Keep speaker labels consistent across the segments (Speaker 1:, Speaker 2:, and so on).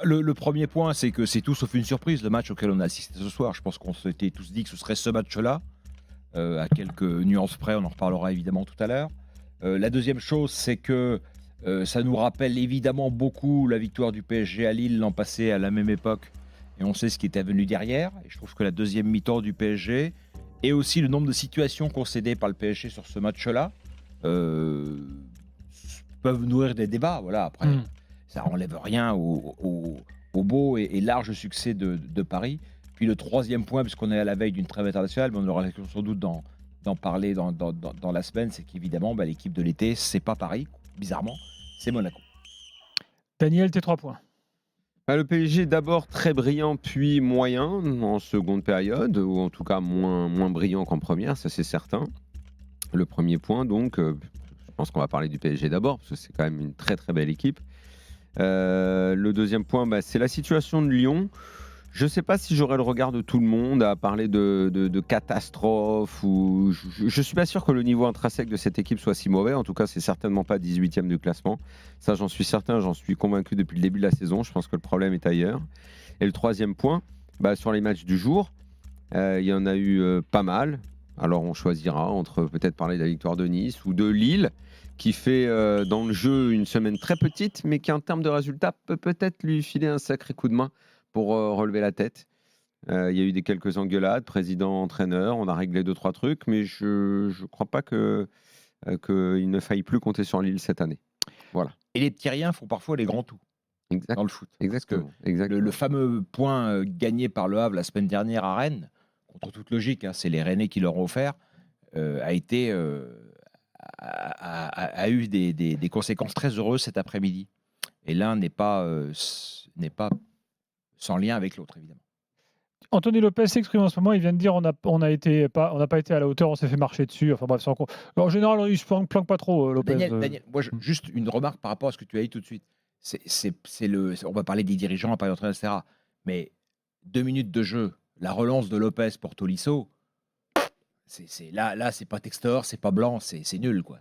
Speaker 1: le premier point, c'est que c'est tout sauf une surprise, le match auquel on a assisté ce soir. Je pense qu'on s'était tous dit que ce serait ce match-là, à quelques nuances près, on en reparlera évidemment tout à l'heure. La deuxième chose, c'est que ça nous rappelle évidemment beaucoup la victoire du PSG à Lille l'an passé à la même époque, et on sait ce qui était venu derrière. Et je trouve que la deuxième mi-temps du PSG, et aussi le nombre de situations concédées par le PSG sur ce match-là, euh, peuvent nourrir des débats. Voilà, après, ça enlève rien au beau et large succès de Paris. Puis le troisième point, puisqu'on est à la veille d'une trêve internationale, mais on aura sans doute d'en parler dans la semaine, c'est qu'évidemment, l'équipe de l'été, c'est pas Paris, bizarrement, c'est Monaco.
Speaker 2: Daniel, tes 3 points.
Speaker 3: Le PSG d'abord très brillant puis moyen en seconde période, ou en tout cas moins brillant qu'en première, ça c'est certain. Le premier point donc, je pense qu'on va parler du PSG d'abord, parce que c'est quand même une très très belle équipe. Le deuxième point, c'est la situation de Lyon. Je ne sais pas si j'aurai le regard de tout le monde à parler de catastrophe. Je ne suis pas sûr que le niveau intrinsèque de cette équipe soit si mauvais. En tout cas, c'est certainement pas 18e du classement. Ça, j'en suis certain, j'en suis convaincu depuis le début de la saison. Je pense que le problème est ailleurs. Et le troisième point, sur les matchs du jour, il y en a eu pas mal. Alors on choisira entre peut-être parler de la victoire de Nice ou de Lille, qui fait dans le jeu une semaine très petite, mais qui en termes de résultats peut peut-être lui filer un sacré coup de main pour relever la tête. Il y a eu quelques engueulades, président-entraîneur, on a réglé 2-3 trucs, mais je ne crois pas qu'il ne faille plus compter sur Lille cette année. Voilà.
Speaker 1: Et les petits riens font parfois les grands tout dans le foot.
Speaker 3: Exactement.
Speaker 1: Le fameux point gagné par Le Havre la semaine dernière à Rennes, contre toute logique, c'est les Rennais qui leur ont offert, a eu des conséquences très heureuses cet après-midi. Et l'un n'est pas sans lien avec l'autre, évidemment.
Speaker 2: Anthony Lopez s'exprime en ce moment, il vient de dire on n'a pas été à la hauteur, on s'est fait marcher dessus. Enfin bref, en général, il se planque pas trop, Lopez.
Speaker 1: Daniel, moi, juste une remarque par rapport à ce que tu as dit tout de suite. On va parler des dirigeants, on va parler d'entraîneurs, etc. Mais 2 minutes de jeu, la relance de Lopez pour Tolisso, là, c'est pas Textor, c'est pas Blanc, c'est nul, quoi.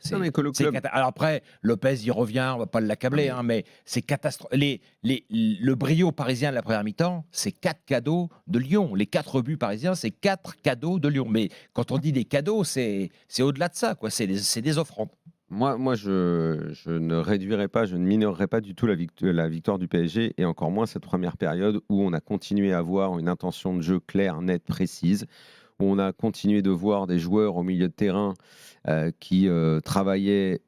Speaker 1: Alors après, Lopez, il revient, on va pas l'accabler, mais c'est catastrophique. Le brio parisien de la première mi-temps, c'est 4 cadeaux de Lyon. Les 4 buts parisiens, c'est 4 cadeaux de Lyon. Mais quand on dit des cadeaux, c'est au-delà de ça, quoi. C'est des offrandes.
Speaker 3: Moi, je ne réduirai pas, je ne minorerai pas du tout la victoire du PSG, et encore moins cette première période où on a continué à avoir une intention de jeu claire, nette, précise, où on a continué de voir des joueurs au milieu de terrain qui travaillaient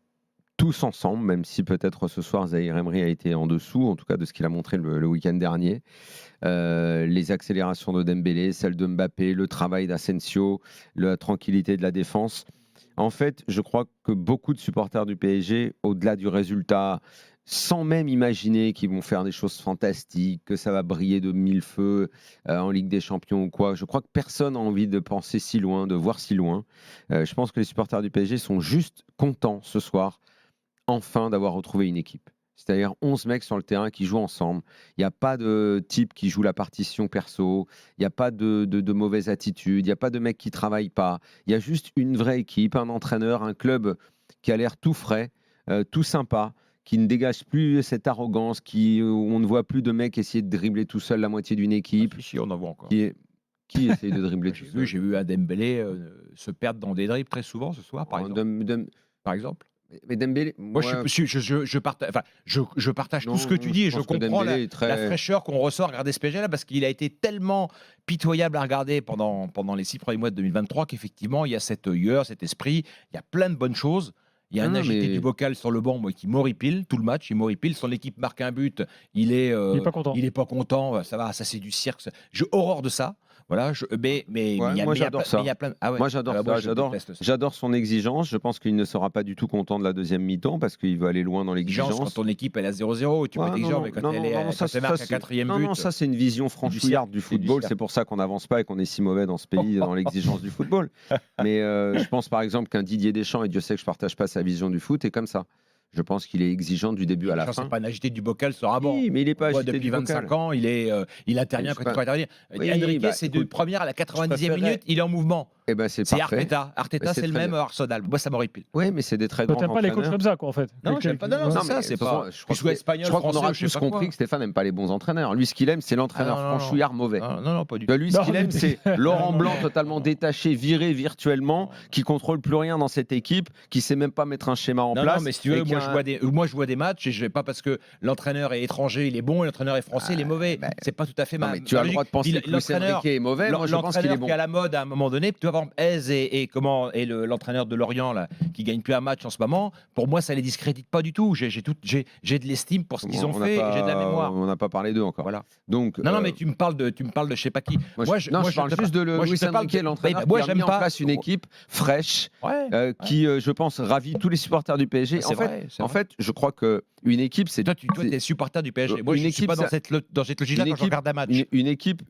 Speaker 3: tous ensemble, même si peut-être ce soir Zahir Emery a été en dessous, en tout cas de ce qu'il a montré le week-end dernier. Les accélérations de Dembélé, celles de Mbappé, le travail d'Asensio, la tranquillité de la défense. En fait, je crois que beaucoup de supporters du PSG, au-delà du résultat, sans même imaginer qu'ils vont faire des choses fantastiques, que ça va briller de mille feux en Ligue des Champions ou quoi, je crois que personne n'a envie de penser si loin, de voir si loin. Je pense que les supporters du PSG sont juste contents ce soir, enfin, d'avoir retrouvé une équipe. C'est-à-dire 11 mecs sur le terrain qui jouent ensemble. Il n'y a pas de type qui joue la partition perso. Il n'y a pas de mauvaise attitude. Il n'y a pas de mec qui ne travaille pas. Il y a juste une vraie équipe, un entraîneur, un club qui a l'air tout frais, tout sympa, qui ne dégage plus cette arrogance, où on ne voit plus de mecs essayer de dribbler tout seul la moitié d'une équipe.
Speaker 1: Si, on en voit encore.
Speaker 3: Qui essaye de dribbler tout seul?
Speaker 1: J'ai vu un Dembélé se perdre dans des dribbles très souvent ce soir, par exemple.
Speaker 3: Mais Dembélé,
Speaker 1: moi, je partage tout ce que tu dis, et je comprends la fraîcheur qu'on ressort à regarder ce PSG là, parce qu'il a été tellement pitoyable à regarder pendant les 6 premiers mois de 2023 qu'effectivement il y a cette œilleur, cet esprit, il y a plein de bonnes choses. Il y a un agité du bocal sur le banc, qui m'horripile tout le match. Il m'horripile. Son équipe marque un but, il est pas content. Ça va, ça c'est du cirque. J'ai horreur de ça. Voilà,
Speaker 3: moi j'adore ça. Moi j'adore son exigence. Je pense qu'il ne sera pas du tout content de la deuxième mi-temps parce qu'il veut aller loin dans l'exigence.
Speaker 1: Quand ton équipe elle est à 0-0, tu peux être exigeant, mais quand elle marque un quatrième but.
Speaker 3: Non, ça c'est une vision franchouillarde du football. C'est pour ça qu'on n'avance pas et qu'on est si mauvais dans ce pays dans l'exigence du football. Mais je pense par exemple qu'un Didier Deschamps, et Dieu sait que je ne partage pas sa vision du foot, est comme ça. Je pense qu'il est exigeant du début à la fin.
Speaker 1: C'est pas une agité du bocal sera bon.
Speaker 3: Oui, mais il n'est pas agité
Speaker 1: depuis
Speaker 3: du
Speaker 1: 25
Speaker 3: bocal.
Speaker 1: ans, il intervient quand il faut intervenir.
Speaker 3: Oui,
Speaker 1: Enrique,
Speaker 3: bah,
Speaker 1: c'est de
Speaker 3: écoute,
Speaker 1: première à la 90e
Speaker 3: préférerais-
Speaker 1: minute, il est en mouvement.
Speaker 3: Eh ben, c'est
Speaker 1: C'est
Speaker 3: parfait.
Speaker 1: Arteta. Arteta,
Speaker 3: c'est
Speaker 1: c'est le
Speaker 3: très
Speaker 1: même
Speaker 3: bien.
Speaker 1: Arsenal. Moi, ça m'horripile.
Speaker 3: Oui, mais c'est des très
Speaker 2: Toi,
Speaker 3: grands
Speaker 2: t'aimes pas les coachs
Speaker 3: entraîneurs.
Speaker 2: comme ça, quoi, en fait.
Speaker 1: Non, j'aime pas. Non, c'est ça.
Speaker 3: mais
Speaker 1: C'est
Speaker 3: de toute façon,
Speaker 1: pas.
Speaker 3: je crois
Speaker 1: Qu'il soit espagnol,
Speaker 3: je crois qu'on
Speaker 1: français,
Speaker 3: aura
Speaker 1: ou je sais
Speaker 3: tous
Speaker 1: pas
Speaker 3: compris
Speaker 1: quoi.
Speaker 3: que Stéphane n'aime pas les bons entraîneurs. Lui, ce qu'il aime, c'est l'entraîneur
Speaker 1: Ah, non, non,
Speaker 3: franchouillard mauvais.
Speaker 1: Non, pas du
Speaker 3: Tu vois,
Speaker 1: tout.
Speaker 3: lui, ce qu'il
Speaker 2: Non,
Speaker 3: aime,
Speaker 2: mais-
Speaker 3: c'est Laurent Blanc totalement détaché, viré virtuellement, qui contrôle plus rien dans cette équipe, qui sait même pas mettre un schéma en
Speaker 1: Non,
Speaker 3: place.
Speaker 1: non, mais si tu veux,
Speaker 3: et qui
Speaker 1: moi,
Speaker 3: a-
Speaker 1: je vois des matchs et je vais pas parce que l'entraîneur est étranger, il est bon, et l'entraîneur est français, il est mauvais. C'est pas tout à fait
Speaker 3: Non,
Speaker 1: ma.
Speaker 3: mais tu as le droit de penser que Luis
Speaker 1: l'entraîneur-
Speaker 3: Enrique est mauvais. Moi, je pense qu'il est
Speaker 1: L'entraîneur
Speaker 3: bon.
Speaker 1: qui est à la mode à un moment donné, tu vois, par exemple, Hez et l'entraîneur de Lorient là, qui gagne plus un match en ce moment, pour moi, ça les discrédite pas du tout. J'ai de l'estime pour ce qu'ils ont
Speaker 3: On n'a
Speaker 1: fait,
Speaker 3: pas-
Speaker 1: j'ai de la mémoire.
Speaker 3: On n'a pas parlé d'eux encore.
Speaker 1: Voilà.
Speaker 3: Donc,
Speaker 1: Non, mais tu me parles de je sais pas qui.
Speaker 3: je parle juste de
Speaker 1: moi, je
Speaker 3: Luis
Speaker 1: te parle
Speaker 3: Enrique,
Speaker 1: de-
Speaker 3: l'entraîneur
Speaker 1: moi,
Speaker 3: qui a
Speaker 1: j'aime
Speaker 3: mis en
Speaker 1: pas-
Speaker 3: place une équipe fraîche,
Speaker 1: Ouais.
Speaker 3: qui, je pense, ravit tous les supporters du PSG.
Speaker 1: C'est vrai, c'est
Speaker 3: En
Speaker 1: vrai.
Speaker 3: fait, je crois que une équipe, c'est
Speaker 1: Toi, tu es supporter du PSG. Moi,
Speaker 3: une
Speaker 1: je suis
Speaker 3: équipe,
Speaker 1: pas dans
Speaker 3: ça-
Speaker 1: cette logique-là
Speaker 3: une
Speaker 1: quand je
Speaker 3: équipe-
Speaker 1: regarde un match.
Speaker 3: une équipe.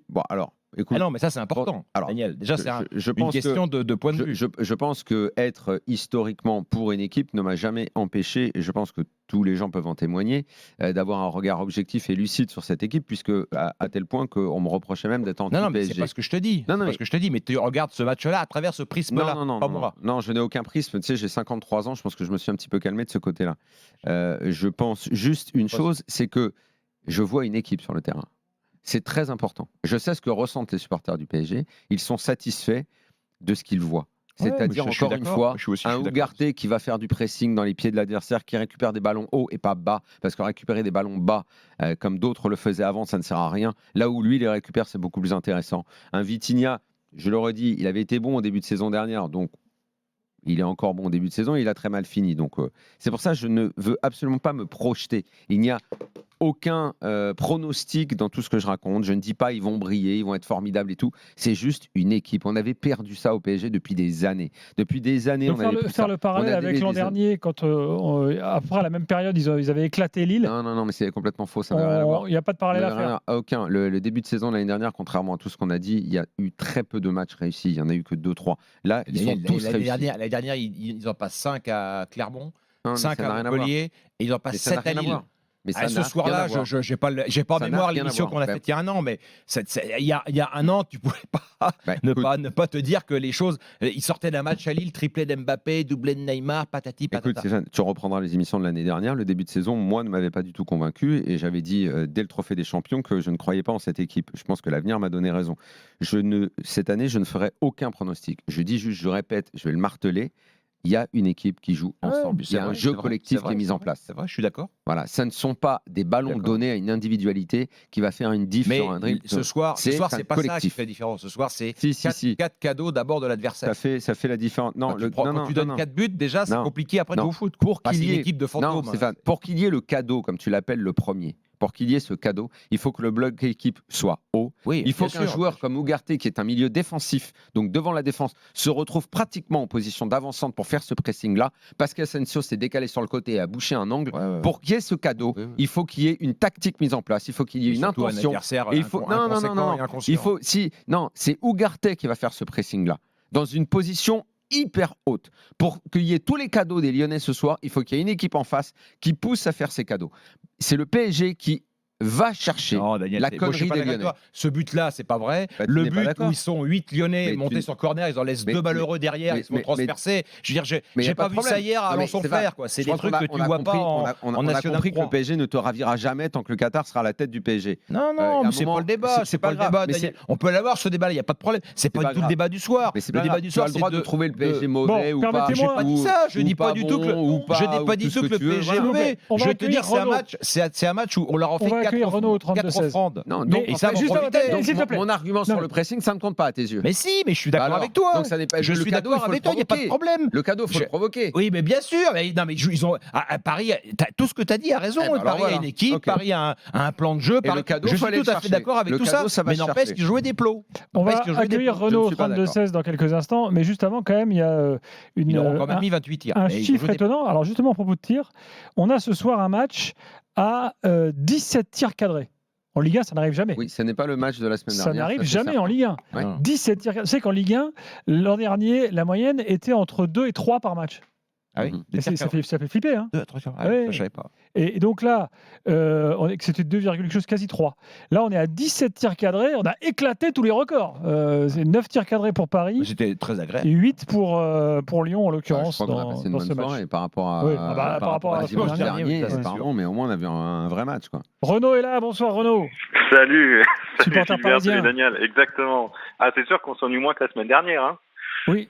Speaker 3: Bon, alors, écoute.
Speaker 1: Ah non, mais ça, c'est important,
Speaker 3: Alors,
Speaker 1: Daniel. Déjà, c'est
Speaker 3: je
Speaker 1: une
Speaker 3: pense que-
Speaker 1: question de point de vue.
Speaker 3: Je pense que être historiquement pour une équipe ne m'a jamais empêché, et je pense que tous les gens peuvent en témoigner, d'avoir un regard objectif et lucide sur cette équipe, puisque à tel point qu'on me reprochait même d'être
Speaker 1: Non, mais
Speaker 3: anti-PSG.
Speaker 1: c'est pas ce que je te dis.
Speaker 3: Non, non,
Speaker 1: C'est pas
Speaker 3: mais-
Speaker 1: ce que je te dis, mais tu regardes ce match-là à travers ce prisme-là. Pas moi.
Speaker 3: Non, je n'ai aucun prisme. Tu sais, j'ai 53 ans, je pense que je me suis un petit peu calmé de ce côté-là. Je pense juste une chose, c'est que je vois une équipe sur le terrain. C'est très important. Je sais ce que ressentent les supporters du PSG. Ils sont satisfaits de ce qu'ils voient.
Speaker 1: Ouais,
Speaker 3: C'est-à-dire,
Speaker 1: mais je suis
Speaker 3: encore une
Speaker 1: d'accord.
Speaker 3: fois,
Speaker 1: Je suis
Speaker 3: un
Speaker 1: d'accord.
Speaker 3: Ougarté qui va faire du pressing dans les pieds de l'adversaire, qui récupère des ballons hauts et pas bas, parce que récupérer des ballons bas, comme d'autres le faisaient avant, ça ne sert à rien. Là où lui les récupère, c'est beaucoup plus intéressant. Un Vitinha, je le redis, il avait été bon au début de saison dernière, donc il est encore bon au début de saison, il a très mal fini. Donc c'est pour ça que je ne veux absolument pas me projeter. Il n'y a aucun pronostic dans tout ce que je raconte. Je ne dis pas ils vont briller, ils vont être formidables et tout. C'est juste une équipe. On avait perdu ça au PSG depuis des années. Depuis des années,
Speaker 2: Donc
Speaker 3: on avait plus
Speaker 2: faire
Speaker 3: ça.
Speaker 2: le parallèle
Speaker 3: On avait
Speaker 2: avec l'an
Speaker 3: des années.
Speaker 2: dernier, quand après à la même période, ils avaient éclaté Lille.
Speaker 3: Non, mais c'est complètement faux. Ça n'a rien à voir.
Speaker 2: Il n'y a pas de parallèle à faire.
Speaker 3: Aucun. Le début de saison l'année dernière, contrairement à tout ce qu'on a dit, il y a eu très peu de matchs réussis. Il n'y en a eu que 2-3. Là, ils sont tous réussis.
Speaker 1: L'année dernière, ils en passent 5 à Clermont,
Speaker 3: Non, mais
Speaker 1: 5
Speaker 3: ça n'a
Speaker 1: à
Speaker 3: rien à voir.
Speaker 1: Montpellier, et ils en
Speaker 3: Mais
Speaker 1: passent
Speaker 3: ça n'a
Speaker 1: 7 à
Speaker 3: rien à
Speaker 1: Lille.
Speaker 3: voir. Mais ça
Speaker 1: Ce
Speaker 3: n'a
Speaker 1: soir-là,
Speaker 3: rien à voir.
Speaker 1: je n'ai pas
Speaker 3: Ça n'a
Speaker 1: mémoire
Speaker 3: rien à
Speaker 1: l'émission
Speaker 3: voir.
Speaker 1: qu'on a faite il y a un an, mais il y a un an, tu pouvais pas ne pas te dire que les choses. Ils sortaient d'un match à Lille, triplé d'Mbappé, doublé de Neymar, patati
Speaker 3: Écoute,
Speaker 1: patata.
Speaker 3: Stéphane, tu reprendras les émissions de l'année dernière. Le début de saison, moi, ne m'avait pas du tout convaincu et j'avais dit dès le Trophée des Champions que je ne croyais pas en cette équipe. Je pense que l'avenir m'a donné raison. Cette année, je ne ferai aucun pronostic. Je dis juste, je répète, je vais le marteler. Il y a une équipe qui joue ensemble. Il y a un jeu collectif qui est mis en place.
Speaker 1: C'est vrai, je suis d'accord.
Speaker 3: Voilà, ça ne sont pas des ballons
Speaker 1: D'accord.
Speaker 3: donnés à une individualité qui va faire une diff
Speaker 1: Mais
Speaker 3: sur un dribble.
Speaker 1: ce soir,
Speaker 3: c'est
Speaker 1: c'est
Speaker 3: un
Speaker 1: pas ça qui
Speaker 3: collectif.
Speaker 1: fait la différence. Ce soir, c'est
Speaker 3: Si.
Speaker 1: 4 cadeaux d'abord de l'adversaire.
Speaker 3: Ça fait la différence. Non,
Speaker 1: Quand tu donnes 4 buts, déjà, c'est
Speaker 3: Non.
Speaker 1: compliqué après de
Speaker 3: Non.
Speaker 1: jouer au foot.
Speaker 3: Pour
Speaker 1: Bah,
Speaker 3: qu'il
Speaker 1: c'est
Speaker 3: y
Speaker 1: une
Speaker 3: ait-
Speaker 1: équipe de
Speaker 3: Non,
Speaker 1: fantômes.
Speaker 3: Stéphane, pour qu'il y ait le cadeau, comme tu l'appelles le premier, pour qu'il y ait ce cadeau, il faut que le bloc équipe soit haut.
Speaker 1: Oui,
Speaker 3: Il faut
Speaker 1: bien
Speaker 3: qu'un
Speaker 1: sûr.
Speaker 3: joueur comme Ougarté, qui est un milieu défensif, donc devant la défense, se retrouve pratiquement en position d'avancante pour faire ce pressing-là, parce qu'Asensio s'est décalé sur le côté et a bouché un angle.
Speaker 1: Ouais.
Speaker 3: Pour qu'il y ait ce cadeau,
Speaker 1: Oui.
Speaker 3: il faut qu'il y ait une tactique mise en place, il faut qu'il y ait une
Speaker 1: Surtout un
Speaker 3: intention.
Speaker 1: adversaire
Speaker 3: Et il faut
Speaker 1: inconséquent et inconscient.
Speaker 3: c'est Ougarté qui va faire ce pressing là dans une position hyper haute. Pour qu'il y ait tous les cadeaux des Lyonnais ce soir, il faut qu'il y ait une équipe en face qui pousse à faire ces cadeaux. C'est le PSG qui va chercher
Speaker 1: Non, Daniel,
Speaker 3: la
Speaker 1: moi, je suis
Speaker 3: connerie
Speaker 1: pas
Speaker 3: des
Speaker 1: d'accord avec
Speaker 3: Lyonnais.
Speaker 1: toi. Ce but-là, c'est pas vrai.
Speaker 3: Bah, tu
Speaker 1: Le
Speaker 3: n'es pas
Speaker 1: but
Speaker 3: d'accord.
Speaker 1: où ils sont 8 Lyonnais
Speaker 3: Mais
Speaker 1: montés
Speaker 3: tu-
Speaker 1: sur corner, ils en laissent
Speaker 3: Mais-
Speaker 1: 2 malheureux derrière,
Speaker 3: mais-
Speaker 1: ils se font
Speaker 3: mais-
Speaker 1: transpercer. Je veux dire,
Speaker 3: Mais y
Speaker 1: j'ai
Speaker 3: a
Speaker 1: pas
Speaker 3: de
Speaker 1: vu
Speaker 3: problème.
Speaker 1: ça hier à
Speaker 3: Non, mais
Speaker 1: Alençon
Speaker 3: Stéphane,
Speaker 1: faire. C'est
Speaker 3: je
Speaker 1: des
Speaker 3: pense
Speaker 1: trucs
Speaker 3: qu'on
Speaker 1: que
Speaker 3: a-
Speaker 1: tu
Speaker 3: on a
Speaker 1: vois
Speaker 3: compris-
Speaker 1: pas
Speaker 3: on
Speaker 1: en
Speaker 3: a
Speaker 1: National
Speaker 3: compris que
Speaker 1: 3.
Speaker 3: le PSG ne te ravira jamais tant que le Qatar sera à la tête du PSG.
Speaker 1: Non,
Speaker 3: à un
Speaker 1: non, mais c'est
Speaker 3: moment,
Speaker 1: pas le débat.
Speaker 3: c'est
Speaker 1: C'est
Speaker 3: pas
Speaker 1: pas le
Speaker 3: grave,
Speaker 1: débat,
Speaker 3: mais
Speaker 1: Daniel.
Speaker 3: c'est-
Speaker 1: On peut l'avoir ce débat, il n'y a pas de problème. C'est pas
Speaker 3: pas
Speaker 1: du tout le
Speaker 3: grave.
Speaker 1: débat du soir.
Speaker 3: Mais c'est
Speaker 1: Le
Speaker 3: pas
Speaker 1: débat
Speaker 3: grave.
Speaker 1: du
Speaker 3: Tu as
Speaker 1: soir,
Speaker 3: le
Speaker 1: c'est
Speaker 3: droit de trouver le PSG mauvais ou pas.
Speaker 2: permettez-moi-
Speaker 1: J'ai pas dit ça. Je
Speaker 3: ou
Speaker 1: dis pas
Speaker 3: pas
Speaker 1: du tout que
Speaker 3: bon, ou pas,
Speaker 1: je dis
Speaker 3: ou
Speaker 1: pas
Speaker 3: tout
Speaker 1: du
Speaker 3: ce
Speaker 1: tout que
Speaker 3: que
Speaker 1: le
Speaker 3: tu veux,
Speaker 1: PSG est
Speaker 3: voilà.
Speaker 1: mauvais.
Speaker 2: On va
Speaker 1: Je te dis que
Speaker 2: accueillir Renaud.
Speaker 1: c'est un match où on leur en
Speaker 2: On va
Speaker 1: fait
Speaker 2: accueillir Renaud au
Speaker 1: 4
Speaker 2: 32-16.
Speaker 1: offrandes.
Speaker 3: Non,
Speaker 2: Mais-
Speaker 3: donc,
Speaker 1: Et
Speaker 3: en
Speaker 1: ça
Speaker 3: fait,
Speaker 1: va
Speaker 2: juste
Speaker 1: profiter.
Speaker 2: avant-
Speaker 3: donc,
Speaker 2: s'il te plaît.
Speaker 3: mon argument sur
Speaker 2: Non.
Speaker 3: le pressing, ça ne compte pas à tes yeux.
Speaker 1: Mais si, mais je suis
Speaker 3: Bah
Speaker 1: d'accord
Speaker 3: alors,
Speaker 1: avec toi.
Speaker 3: donc ça n'est pas-
Speaker 1: Je
Speaker 3: le
Speaker 1: suis
Speaker 3: cadeau,
Speaker 1: d'accord
Speaker 3: il faut
Speaker 1: avec
Speaker 3: le
Speaker 1: toi, il n'y a pas de
Speaker 3: provoquer.
Speaker 1: problème.
Speaker 3: Le cadeau, il faut le provoquer.
Speaker 1: Oui, mais bien sûr. Mais, non, mais ils ont, à Paris, tout ce que tu as dit a raison.
Speaker 3: Eh ben alors
Speaker 1: Paris a
Speaker 3: voilà.
Speaker 1: une équipe,
Speaker 3: Ok.
Speaker 1: Paris a un plan de jeu.
Speaker 3: Et le cadeau,
Speaker 1: je
Speaker 3: faut
Speaker 1: suis
Speaker 3: aller
Speaker 1: tout
Speaker 3: le
Speaker 1: à fait
Speaker 3: chercher.
Speaker 1: d'accord avec
Speaker 3: Le
Speaker 1: tout
Speaker 3: cadeau,
Speaker 1: ça.
Speaker 3: ça va
Speaker 1: Mais
Speaker 3: se
Speaker 1: n'empêche
Speaker 3: chercher.
Speaker 1: qu'ils jouaient des plots.
Speaker 2: On va
Speaker 1: N'empêche qu'ils jouaient des
Speaker 2: accueillir
Speaker 1: plots.
Speaker 2: Renaud
Speaker 3: Je
Speaker 2: au
Speaker 3: ne suis pas
Speaker 2: 32-16 dans quelques instants, mais juste avant, quand même, il y a
Speaker 1: Ils auront quand même mis 28 tirs.
Speaker 2: un
Speaker 1: Mais ils
Speaker 2: chiffre
Speaker 1: jouaient des-
Speaker 2: étonnant. Alors, justement, à propos de tir, on a ce soir un match à 17 tirs cadrés. En Ligue 1, ça n'arrive jamais.
Speaker 3: Oui, ce n'est pas le match de la semaine
Speaker 2: Ça
Speaker 3: dernière.
Speaker 2: n'arrive
Speaker 3: c'est
Speaker 2: jamais
Speaker 3: certain.
Speaker 2: en Ligue 1.
Speaker 3: Ouais.
Speaker 1: Ah.
Speaker 2: 17 tirs cadrés. C'est qu'en Ligue 1, l'an dernier, la moyenne était entre 2 et 3 par match.
Speaker 1: Ah oui, des tirs
Speaker 2: Ça
Speaker 1: cadrés.
Speaker 2: fait flipper. Hein.
Speaker 1: 2 à 3 tirs. Ah,
Speaker 2: Ouais.
Speaker 1: ça, je savais pas.
Speaker 2: Et donc là, c'était 2, quelque chose, quasi 3. Là, on est à 17 tirs cadrés. On a éclaté tous les records. C'est 9 tirs cadrés pour Paris
Speaker 1: C'était très
Speaker 2: et
Speaker 1: agréable.
Speaker 2: 8 pour Lyon, en
Speaker 3: Je
Speaker 2: l'occurrence,
Speaker 3: crois qu'on a
Speaker 2: dans,
Speaker 3: passé une
Speaker 2: dans
Speaker 3: bonne
Speaker 2: ce match.
Speaker 3: soirée par rapport à,
Speaker 2: Oui, par rapport à
Speaker 3: dimanche
Speaker 2: dimanche
Speaker 3: dernier.
Speaker 1: dernier, oui, ça, c'est
Speaker 3: Pardon,
Speaker 1: sûr.
Speaker 3: mais au moins on avait un vrai match, quoi.
Speaker 2: Renaud est là. Bonsoir, Renaud.
Speaker 4: Salut,
Speaker 2: Supporter
Speaker 4: Gilbert,
Speaker 2: parisien.
Speaker 4: salut Daniel, exactement. Ah, c'est sûr qu'on s'ennuie moins que la semaine dernière. Hein.
Speaker 2: Oui.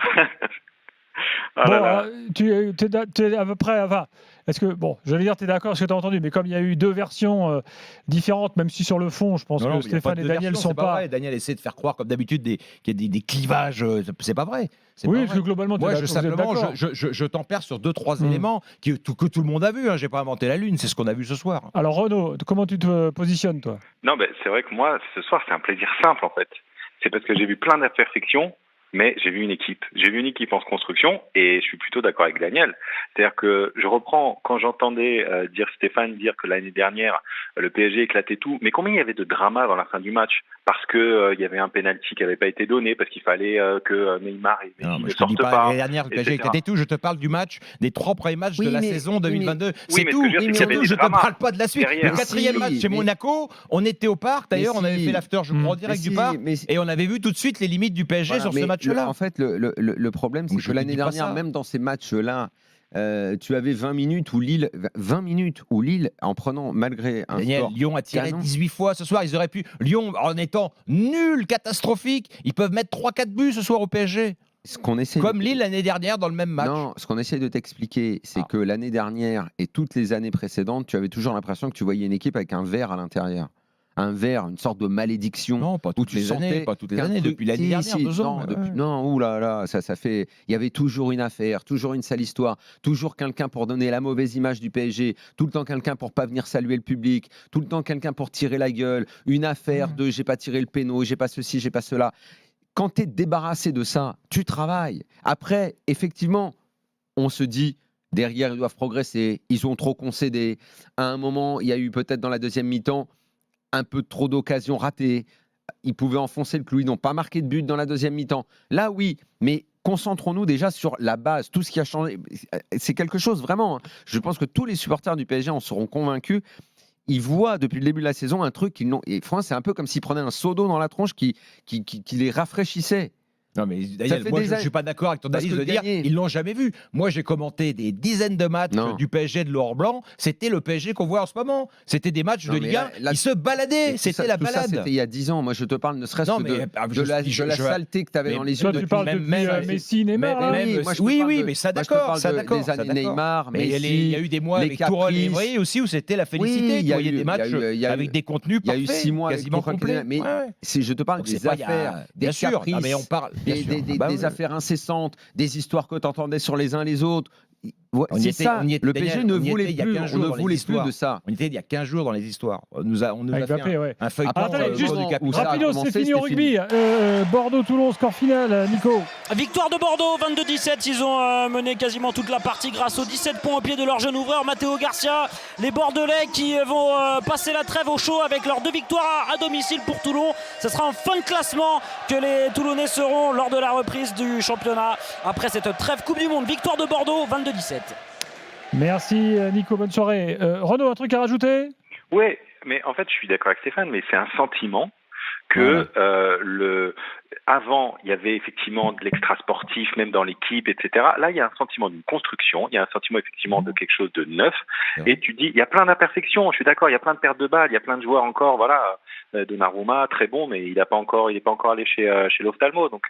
Speaker 4: Ah là là.
Speaker 2: Tu es à peu près. Enfin, est-ce que, j'allais dire, tu es d'accord avec ce que tu as entendu, mais comme il y a eu 2 versions différentes, même si sur le fond, je pense
Speaker 1: Non,
Speaker 2: que
Speaker 1: mais il y a
Speaker 2: Stéphane
Speaker 1: pas
Speaker 2: et
Speaker 1: de
Speaker 2: Daniel
Speaker 1: version,
Speaker 2: sont
Speaker 1: c'est pas vrai. Daniel essaie de faire croire, comme d'habitude, qu'il y a des clivages. C'est pas vrai. C'est
Speaker 2: Oui,
Speaker 1: pas
Speaker 2: parce que
Speaker 1: vrai.
Speaker 2: globalement,
Speaker 1: Moi,
Speaker 2: vous êtes
Speaker 1: simplement,
Speaker 2: d'accord.
Speaker 1: je tempère sur 2-3 éléments que tout le monde a vu. Hein. J'ai pas inventé la lune, c'est ce qu'on a vu ce soir.
Speaker 2: Alors, Renaud, comment tu te positionnes, toi?
Speaker 4: Non, ben, c'est vrai que moi, ce soir, c'est un plaisir simple en fait. C'est parce que j'ai vu plein d'imperfections, mais j'ai vu une équipe. J'ai vu une équipe en construction et je suis plutôt d'accord avec Daniel. C'est-à-dire que je reprends, quand j'entendais Stéphane dire que l'année dernière, le PSG éclatait tout, mais combien il y avait de drama dans la fin du match parce que il y avait un penalty qui n'avait pas été donné, parce qu'il fallait que Neymar et Messi
Speaker 1: Non,
Speaker 4: ne
Speaker 1: mais je te dis
Speaker 4: sortent
Speaker 1: pas
Speaker 4: pas.
Speaker 1: l'année dernière, le PSG
Speaker 4: etc.
Speaker 1: éclatait tout. Je te parle du match, des 3 premiers matchs de la saison 2022. C'est
Speaker 4: mais ce
Speaker 1: tout.
Speaker 4: que je veux dire, c'est qu'il y avait
Speaker 1: tout.
Speaker 4: des
Speaker 1: Je te
Speaker 4: dramas
Speaker 1: parle pas de la suite.
Speaker 4: derrière.
Speaker 1: Le 4e match chez Monaco, on était au parc. D'ailleurs, on avait fait l'after, je crois, en direct du parc. Et on avait vu tout de suite les limites du PSG sur ce match-là.
Speaker 3: En fait, le problème, c'est
Speaker 1: Donc, je
Speaker 3: que
Speaker 1: te
Speaker 3: l'année
Speaker 1: dis pas
Speaker 3: dernière,
Speaker 1: ça.
Speaker 3: même dans ces matchs-là, tu avais 20 minutes où Lille, en prenant malgré un
Speaker 1: Daniel,
Speaker 3: score
Speaker 1: Lyon a tiré
Speaker 3: canon.
Speaker 1: 18 fois ce soir. Ils auraient pu. Lyon, en étant nul, catastrophique, ils peuvent mettre 3-4 buts ce soir au PSG.
Speaker 3: Ce qu'on essaie
Speaker 1: Comme Lille l'année dernière dans le même match.
Speaker 3: Non, ce qu'on essaie de t'expliquer, c'est
Speaker 1: Ah.
Speaker 3: que l'année dernière et toutes les années précédentes, tu avais toujours l'impression que tu voyais une équipe avec un verre à l'intérieur. Un verre, une sorte de malédiction.
Speaker 1: Non, pas toutes
Speaker 3: tu
Speaker 1: les
Speaker 3: sentais
Speaker 1: années. Pas toutes les
Speaker 3: qu'un
Speaker 1: années.
Speaker 3: truc-
Speaker 1: Depuis l'année dernière, 2 ans.
Speaker 3: Non, oulala, ça fait. Il y avait toujours une affaire, toujours une sale histoire, toujours quelqu'un pour donner la mauvaise image du PSG, tout le temps quelqu'un pour pas venir saluer le public, tout le temps quelqu'un pour tirer la gueule, une affaire de j'ai pas tiré le péno, j'ai pas ceci, j'ai pas cela. Quand tu es débarrassé de ça, tu travailles. Après, effectivement, on se dit. Derrière, ils doivent progresser. Ils ont trop concédé. À un moment, il y a eu peut-être dans la deuxième mi-temps un peu trop d'occasions ratées. Ils pouvaient enfoncer le clou. Ils n'ont pas marqué de but dans la deuxième mi-temps. Là, oui, mais concentrons-nous déjà sur la base. Tout ce qui a changé, c'est quelque chose vraiment. Hein. Je pense que tous les supporters du PSG en seront convaincus. Ils voient depuis le début de la saison un truc qu'ils n'ont. Et franchement, c'est un peu comme s'ils prenaient un seau d'eau dans la tronche qui les rafraîchissait.
Speaker 1: Non, mais Daniel,
Speaker 3: fait
Speaker 1: moi,
Speaker 3: des
Speaker 1: je ne
Speaker 3: années-
Speaker 1: suis pas d'accord avec ton
Speaker 3: Parce
Speaker 1: analyse
Speaker 3: que
Speaker 1: de dire
Speaker 3: gagner-
Speaker 1: ils l'ont jamais vu. Moi, j'ai commenté des dizaines de matchs
Speaker 3: Non.
Speaker 1: du PSG de l'or blanc. C'était le PSG qu'on voit en ce moment. C'était des matchs
Speaker 3: Non,
Speaker 1: de
Speaker 3: mais
Speaker 1: Ligue 1.
Speaker 3: là,
Speaker 1: Ils se baladaient.
Speaker 3: tout
Speaker 1: C'était
Speaker 3: ça-
Speaker 1: la
Speaker 3: tout ça,
Speaker 1: balade.
Speaker 3: c'était il y a 10 ans. Moi, je te parle ne serait-ce
Speaker 1: Non,
Speaker 3: que
Speaker 1: mais,
Speaker 3: de la saleté que tu avais
Speaker 1: mais
Speaker 3: dans les yeux.
Speaker 2: Toi, tu
Speaker 3: depuis-
Speaker 2: parles
Speaker 1: même-
Speaker 2: depuis
Speaker 1: même-
Speaker 2: Messi, Neymar, là
Speaker 1: même-
Speaker 3: oui, moi, je te
Speaker 1: oui,
Speaker 3: parle
Speaker 1: oui,
Speaker 3: de-
Speaker 1: mais ça
Speaker 3: moi, je te
Speaker 1: d'accord,
Speaker 3: parle
Speaker 1: ça
Speaker 3: de-
Speaker 1: d'accord.
Speaker 3: des
Speaker 1: ça
Speaker 3: années
Speaker 1: d'accord.
Speaker 3: Neymar,
Speaker 1: Mais il y a eu des mois
Speaker 3: les
Speaker 1: avec Tourelle et
Speaker 3: caprices.
Speaker 1: Evry aussi où c'était la félicité.
Speaker 3: Oui, il y a
Speaker 1: il y a
Speaker 3: eu-
Speaker 1: des matchs
Speaker 3: il y a eu-
Speaker 1: avec des contenus
Speaker 3: il y a eu
Speaker 1: parfaits,
Speaker 3: 6 mois avec
Speaker 1: quasiment
Speaker 3: Franck
Speaker 1: complets.
Speaker 3: Lena, mais
Speaker 1: Ouais, ouais.
Speaker 3: je te parle
Speaker 1: Donc,
Speaker 3: des
Speaker 1: c'est pas- il y a-
Speaker 3: affaires, des
Speaker 1: bien sûr.
Speaker 3: caprices,
Speaker 1: Non, mais on parle. Bien sûr. Bah
Speaker 3: des
Speaker 1: oui.
Speaker 3: affaires incessantes, des histoires que tu entendais sur les uns les autres.
Speaker 1: On y
Speaker 3: C'est
Speaker 1: était-
Speaker 3: ça.
Speaker 1: on y était-
Speaker 3: Le
Speaker 1: Daniel,
Speaker 3: PSG ne
Speaker 1: on y
Speaker 3: voulait
Speaker 1: était il y a
Speaker 3: plus,
Speaker 1: 15
Speaker 3: on
Speaker 1: jours
Speaker 3: ne
Speaker 1: dans les
Speaker 3: voulait plus
Speaker 1: histoires.
Speaker 3: de ça.
Speaker 1: On était il y a 15 jours dans les histoires. On nous a
Speaker 2: Avec
Speaker 1: fait
Speaker 2: Mbappé, ouais.
Speaker 1: un feuilleton
Speaker 2: Alors, attendez, juste
Speaker 1: autour du capitaine.
Speaker 3: ça a
Speaker 2: Rapido,
Speaker 3: commencé,
Speaker 2: c'est fini au
Speaker 3: c'était
Speaker 2: rugby. Bordeaux-Toulon, score final, Nico.
Speaker 5: Victoire de Bordeaux, 22-17. Ils ont mené quasiment toute la partie grâce aux 17 points au pied de leur jeune ouvreur, Matteo Garcia. Les Bordelais qui vont passer la trêve au chaud avec leurs 2 victoires à domicile pour Toulon. Ce sera en fin de classement que les Toulonnais seront lors de la reprise du championnat après cette trêve Coupe du Monde. Victoire de Bordeaux, 22-17.
Speaker 2: Merci, Nico. Bonne soirée. Renaud, un truc à rajouter?
Speaker 4: Oui, mais en fait, je suis d'accord avec Stéphane, mais c'est un sentiment que avant, il y avait effectivement de l'extra sportif, même dans l'équipe, etc. Là, il y a un sentiment d'une construction, il y a un sentiment effectivement de quelque chose de neuf. Et tu dis, il y a plein d'imperfections. Je suis d'accord, il y a plein de pertes de balles, il y a plein de joueurs encore, voilà, Donnarumma, très bon, mais il n'est pas encore allé chez l'ophtalmo. Donc,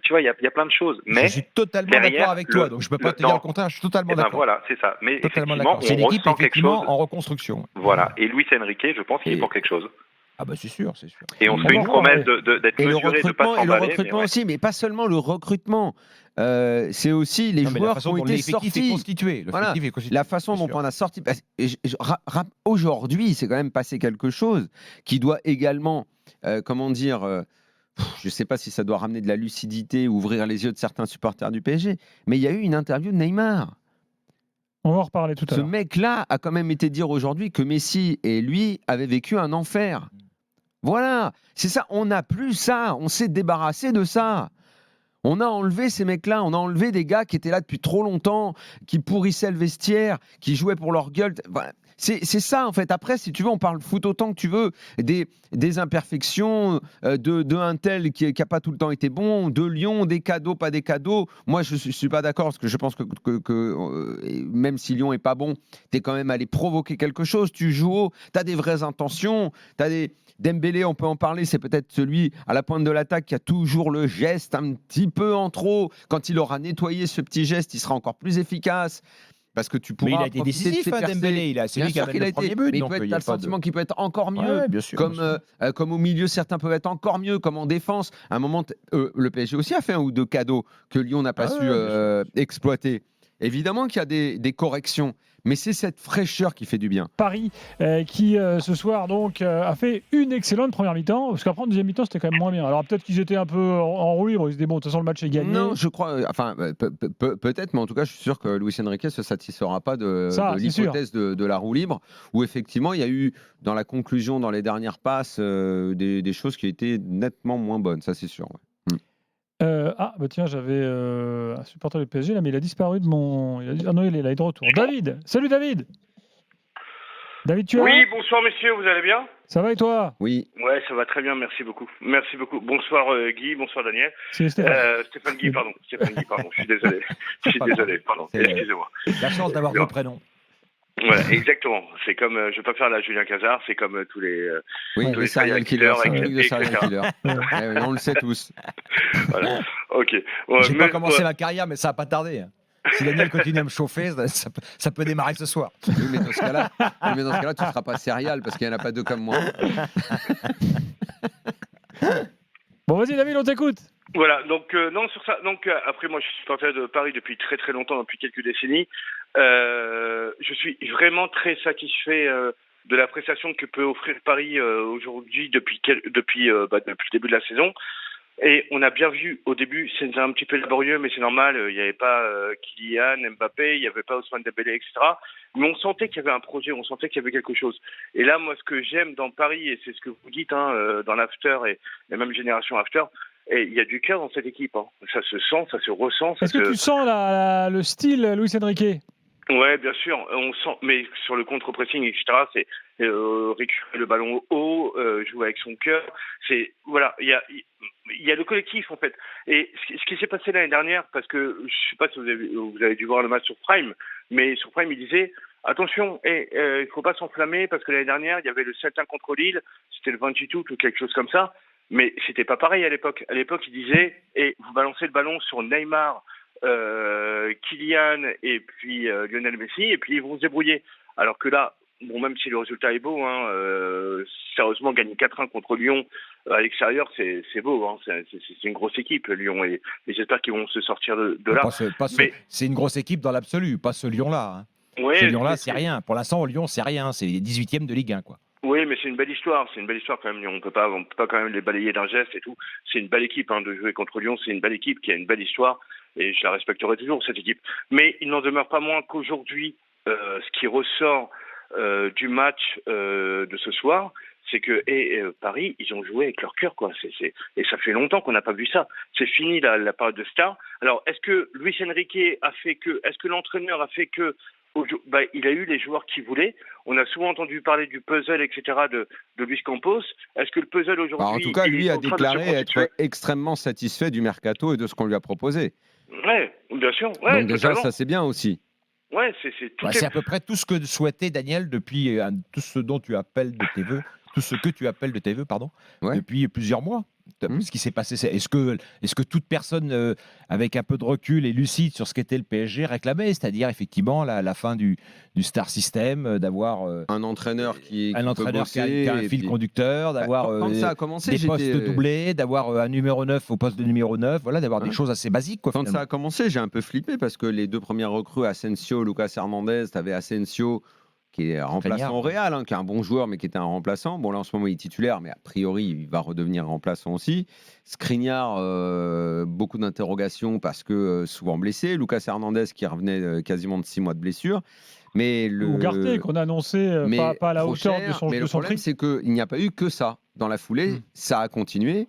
Speaker 4: tu vois, il y a plein de choses. Mais
Speaker 1: je suis totalement
Speaker 4: derrière,
Speaker 1: d'accord avec toi, donc je peux pas te dire le contraire. Je suis totalement
Speaker 4: eh ben
Speaker 1: d'accord.
Speaker 4: voilà, c'est ça. Mais
Speaker 1: Totalement
Speaker 4: effectivement,
Speaker 1: d'accord. C'est
Speaker 4: on
Speaker 1: l'équipe
Speaker 4: ressent quelque
Speaker 1: effectivement
Speaker 4: chose.
Speaker 1: en reconstruction.
Speaker 4: Voilà. Et Luis Enrique, je pense qu'il est
Speaker 1: Et-
Speaker 4: pour quelque chose.
Speaker 1: Ah bah c'est sûr, c'est sûr.
Speaker 4: Et on se
Speaker 2: On
Speaker 4: fait
Speaker 2: va
Speaker 4: une
Speaker 2: voir,
Speaker 4: promesse d'être
Speaker 3: Et le
Speaker 4: mesuré, de pas
Speaker 3: recrutement,
Speaker 4: s'emballer. mais ouais.
Speaker 3: aussi, mais pas seulement le recrutement. C'est aussi les
Speaker 1: Non, mais la
Speaker 3: joueurs qui
Speaker 1: façon
Speaker 3: ont
Speaker 1: dont
Speaker 3: été
Speaker 1: l'effectif est
Speaker 3: sortis.
Speaker 1: constitué.
Speaker 3: Voilà.
Speaker 1: L'effectif est constitué,
Speaker 3: La façon
Speaker 1: c'est
Speaker 3: dont
Speaker 1: sûr.
Speaker 3: on a sorti. Aujourd'hui, c'est quand même passé quelque chose qui doit également, comment dire, je ne sais pas si ça doit ramener de la lucidité ou ouvrir les yeux de certains supporters du PSG, mais il y a eu une interview de Neymar.
Speaker 2: On va en reparler tout à
Speaker 3: Ce
Speaker 2: l'heure.
Speaker 3: mec-là a quand même été dire aujourd'hui que Messi et lui avaient vécu un enfer. Voilà, c'est ça, on n'a plus ça, on s'est débarrassé de ça. On a enlevé ces mecs-là, on a enlevé des gars qui étaient là depuis trop longtemps, qui pourrissaient le vestiaire, qui jouaient pour leur gueule. Enfin, c'est ça en fait. Après, si tu veux, on parle foot autant que tu veux, des imperfections, de un tel qui n'a pas tout le temps été bon, de Lyon, des cadeaux, pas des cadeaux. Moi, je ne suis pas d'accord parce que je pense que même si Lyon est pas bon, tu es quand même allé provoquer quelque chose. Tu joues haut, tu as des vraies intentions, tu as des... Dembélé, on peut en parler, c'est peut-être celui à la pointe de l'attaque qui a toujours le geste un petit peu en trop. Quand il aura nettoyé ce petit geste, il sera encore plus efficace. Parce que tu pourras.
Speaker 1: Mais il a été
Speaker 3: profiter de
Speaker 1: décisif,
Speaker 3: ses percées.
Speaker 1: Dembélé. C'est lui qui a
Speaker 3: qu'il
Speaker 1: le premier but.
Speaker 3: Mais
Speaker 1: donc
Speaker 3: il
Speaker 1: il y
Speaker 3: peut
Speaker 1: a
Speaker 3: être
Speaker 1: pas
Speaker 3: le sentiment qu'il peut être encore mieux.
Speaker 1: Ouais, bien sûr,
Speaker 3: Comme au milieu, certains peuvent être encore mieux, comme en défense. À un moment, le PSG aussi a fait un ou deux cadeaux que Lyon n'a pas su exploiter. Évidemment qu'il y a des corrections, mais c'est cette fraîcheur qui fait du bien.
Speaker 2: Paris qui ce soir donc a fait une excellente première mi-temps, parce qu'après en deuxième mi-temps c'était quand même moins bien. Alors peut-être qu'ils étaient un peu en roue libre, ils se disaient bon de toute façon le match est gagné.
Speaker 3: Non, je crois, enfin peut-être, mais en tout cas je suis sûr que Luis Enrique ne se satisfera pas de l'hypothèse de la roue libre, où effectivement il y a eu dans la conclusion, dans les dernières passes, des choses qui étaient nettement moins bonnes, ça c'est sûr. Ouais.
Speaker 2: Tiens, j'avais un supporter du PSG là, mais il a disparu de mon. Ah non, il est là, il est de retour. David, salut David. David, tu es là ?
Speaker 6: Oui, bonsoir messieurs, vous allez bien ?
Speaker 2: Ça va et toi ?
Speaker 3: Oui.
Speaker 6: Ouais, ça va très bien, merci beaucoup. Merci beaucoup. Bonsoir Guy, bonsoir Daniel.
Speaker 2: C'est Stéphane.
Speaker 6: Stéphane Guy, pardon. Je suis désolé. Pardon. Excusez-moi.
Speaker 1: La chance d'avoir deux prénoms.
Speaker 6: Ouais, exactement. C'est comme, je vais pas faire la Julien Cazard, c'est comme tous les.
Speaker 3: Oui,
Speaker 6: tous
Speaker 3: les serial killers, c'est un truc de serial
Speaker 6: etc.
Speaker 3: killer. Ouais, on le sait tous.
Speaker 6: Voilà. Ok. Ouais,
Speaker 1: J'ai pas commencé ma carrière, mais ça va pas tarder. Si Daniel continue à me chauffer, ça peut démarrer ce soir.
Speaker 3: Oui, mais dans ce cas-là, tu ne seras pas serial parce qu'il n'y en a pas deux comme moi.
Speaker 2: Bon, vas-y David, on t'écoute.
Speaker 6: Voilà, donc non sur ça. Donc après moi je suis supporter de Paris depuis très très longtemps, depuis quelques décennies. Je suis vraiment très satisfait de la prestation que peut offrir Paris aujourd'hui depuis le début de la saison. Et on a bien vu au début, c'est un petit peu laborieux, mais c'est normal. Il n'y avait pas Kylian, Mbappé, il n'y avait pas Ousmane Dembélé, etc. Mais on sentait qu'il y avait un projet, on sentait qu'il y avait quelque chose. Et là, moi, ce que j'aime dans Paris, et c'est ce que vous dites dans l'after et même génération after. Et il y a du cœur dans cette équipe. Hein. Ça se sent, ça se ressent.
Speaker 2: Est-ce que tu sens le style Luis Enrique ?
Speaker 6: Ouais, bien sûr. On sent, mais sur le contre-pressing, etc., c'est récupérer le ballon haut, jouer avec son cœur. C'est voilà, il y a le collectif en fait. Et ce qui s'est passé l'année dernière, parce que je sais pas si vous avez dû voir le match sur Prime, mais sur Prime il disait attention, il faut pas s'enflammer parce que l'année dernière il y avait le 7-1 contre Lille, c'était le 28 août ou quelque chose comme ça. Mais c'était pas pareil à l'époque. À l'époque, il disait vous balancez le ballon sur Neymar, Kylian et puis Lionel Messi, et puis ils vont se débrouiller. Alors que là, bon, même si le résultat est beau, sérieusement, gagner 4-1 contre Lyon à l'extérieur, c'est beau. Hein, c'est une grosse équipe, Lyon, et j'espère qu'ils vont se sortir de là.
Speaker 1: C'est une grosse équipe dans l'absolu, pas ce Lyon-là. Hein.
Speaker 6: Ouais,
Speaker 1: ce Lyon-là, c'est rien. Pour l'instant, Lyon, c'est rien. C'est les 18e de Ligue 1, quoi.
Speaker 6: Oui, mais c'est une belle histoire. C'est une belle histoire quand même. On peut pas quand même les balayer d'un geste et tout. C'est une belle équipe de jouer contre Lyon. C'est une belle équipe qui a une belle histoire et je la respecterai toujours cette équipe. Mais il n'en demeure pas moins qu'aujourd'hui, ce qui ressort du match de ce soir, c'est que Paris, ils ont joué avec leur cœur, quoi. Et ça fait longtemps qu'on n'a pas vu ça. C'est fini la période de star. Alors, est-ce que Luis Enrique est-ce que l'entraîneur a fait que il a eu les joueurs qu'il voulait. On a souvent entendu parler du puzzle, etc. de Luis Campos. Est-ce que le puzzle aujourd'hui...
Speaker 3: En tout cas, lui a déclaré être extrêmement satisfait du mercato et de ce qu'on lui a proposé.
Speaker 6: Oui, bien sûr. Ouais,
Speaker 3: donc déjà, ça c'est bien aussi.
Speaker 6: Ouais,
Speaker 1: c'est à peu près tout ce que souhaitait Daniel depuis tout ce dont tu appelles de tes voeux, tout ce que tu appelles de tes voeux, pardon, depuis plusieurs mois. Ce qui s'est passé, est-ce que toute personne avec un peu de recul et lucide sur ce qu'était le PSG réclamait, c'est-à-dire effectivement la fin du star system, d'avoir
Speaker 3: un entraîneur qui
Speaker 1: a un fil conducteur, d'avoir des postes doublés, d'avoir un numéro 9 au poste de numéro 9, voilà, d'avoir des choses assez basiques. Quoi,
Speaker 3: quand ça a commencé, j'ai un peu flippé parce que les deux premières recrues, Asensio, Lucas Hernandez, tu avais Asensio qui est remplaçant au Real, qui est un bon joueur, mais qui était un remplaçant. Bon, là, en ce moment, il est titulaire, mais a priori, il va redevenir remplaçant aussi. Skriniar, beaucoup d'interrogations parce que souvent blessé. Lucas Hernandez, qui revenait quasiment de 6 mois de blessure. Mais
Speaker 2: Ugarte, qu'on a annoncé pas à la hauteur de son prix.
Speaker 3: Mais le problème, c'est qu'il n'y a pas eu que ça. Dans la foulée, ça a continué.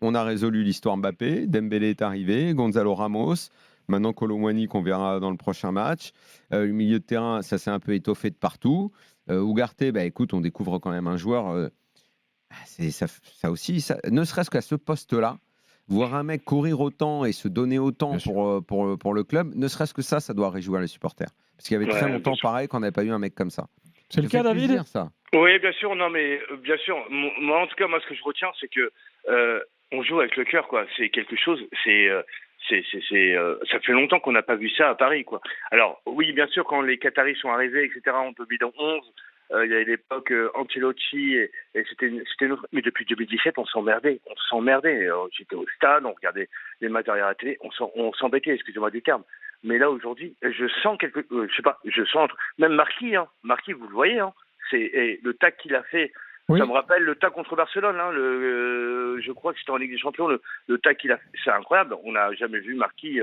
Speaker 3: on a résolu l'histoire Mbappé, Dembélé est arrivé, Gonzalo Ramos, maintenant Kolo Muani qu'on verra dans le prochain match. Le milieu de terrain, ça s'est un peu étoffé de partout. Ugarte, écoute, on découvre quand même un joueur. Ça aussi, ne serait-ce qu'à ce poste-là, voir un mec courir autant et se donner autant pour le club, ne serait-ce que ça doit réjouir les supporters. Parce qu'il y avait très longtemps, pareil, qu'on n'avait pas eu un mec comme ça.
Speaker 2: C'est le cas, David
Speaker 3: plaisir, ça.
Speaker 6: Oui, bien sûr. Non, mais bien sûr. Moi, en tout cas, ce que je retiens, c'est que on joue avec le cœur, quoi. C'est quelque chose. Ça fait longtemps qu'on n'a pas vu ça à Paris, quoi. Alors, oui, bien sûr, quand les Qataris sont arrivés, etc., en 2011, il y avait l'époque Ancelotti et c'était notre... Mais depuis 2017, on s'emmerdait. J'étais au stade, on regardait les matchs derrière la télé, on s'embêtait, excusez-moi du terme. Mais là, aujourd'hui, je sens même Marquis, vous le voyez, hein. Le tac qu'il a fait,
Speaker 2: Oui.
Speaker 6: ça me rappelle le tac contre Barcelone, hein, je crois que c'était en Ligue des Champions, le tac qu'il a fait, c'est incroyable. On n'a jamais vu Marquis.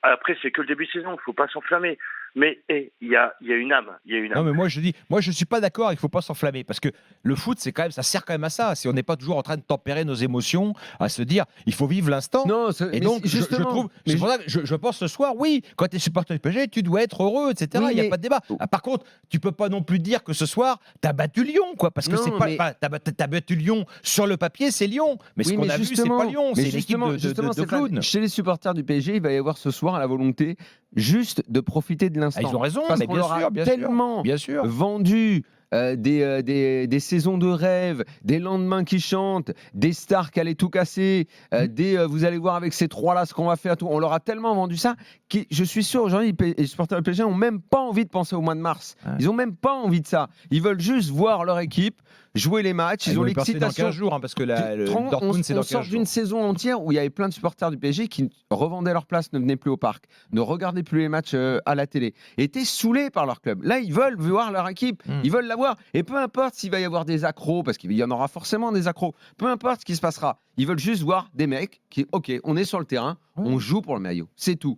Speaker 6: Après, c'est que le début de saison, il ne faut pas s'enflammer. Mais il y a une âme.
Speaker 1: Non, mais moi je suis pas d'accord. Il faut pas s'enflammer parce que le foot, ça sert quand même à ça. Si on n'est pas toujours en train de tempérer nos émotions, à se dire, il faut vivre l'instant.
Speaker 3: Non,
Speaker 1: et donc je trouve, c'est pour ça que je pense ce soir, oui, quand tu es supporter du PSG, tu dois être heureux, etc. Il n'y a pas de débat. Par contre, tu peux pas non plus dire que ce soir, tu as battu Lyon, quoi, parce que c'est pas, t'as battu Lyon sur le papier, c'est Lyon. Mais ce qu'on a vu, c'est pas Lyon, c'est l'équipe de clowns.
Speaker 3: Chez les supporters du PSG, il va y avoir ce soir la volonté juste de profiter de l'instant.
Speaker 1: Ils ont raison,
Speaker 3: parce
Speaker 1: mais
Speaker 3: qu'on leur a tellement
Speaker 1: sûr.
Speaker 3: vendu des saisons de rêve, des lendemains qui chantent, des stars qui allaient tout casser, vous allez voir avec ces trois-là ce qu'on va faire. Tout. On leur a tellement vendu ça que je suis sûr aujourd'hui, les supporters du PSG n'ont même pas envie de penser au mois de mars. Ouais. Ils n'ont même pas envie de ça. Ils veulent juste voir leur équipe jouer les matchs. Ils ont l'excitation.
Speaker 1: Dans 15 jours, hein, parce que Dortmund, c'est dans 15 jours. On
Speaker 3: sort d'une saison entière où il y avait plein de supporters du PSG qui revendaient leur place, ne venaient plus au parc, ne regardaient plus les matchs à la télé, étaient saoulés par leur club. Là, ils veulent voir leur équipe, ils veulent la voir. Et peu importe s'il va y avoir des accros, parce qu'il y en aura forcément des accros, peu importe ce qui se passera, ils veulent juste voir des mecs qui, ok, on est sur le terrain, on joue pour le maillot. C'est tout.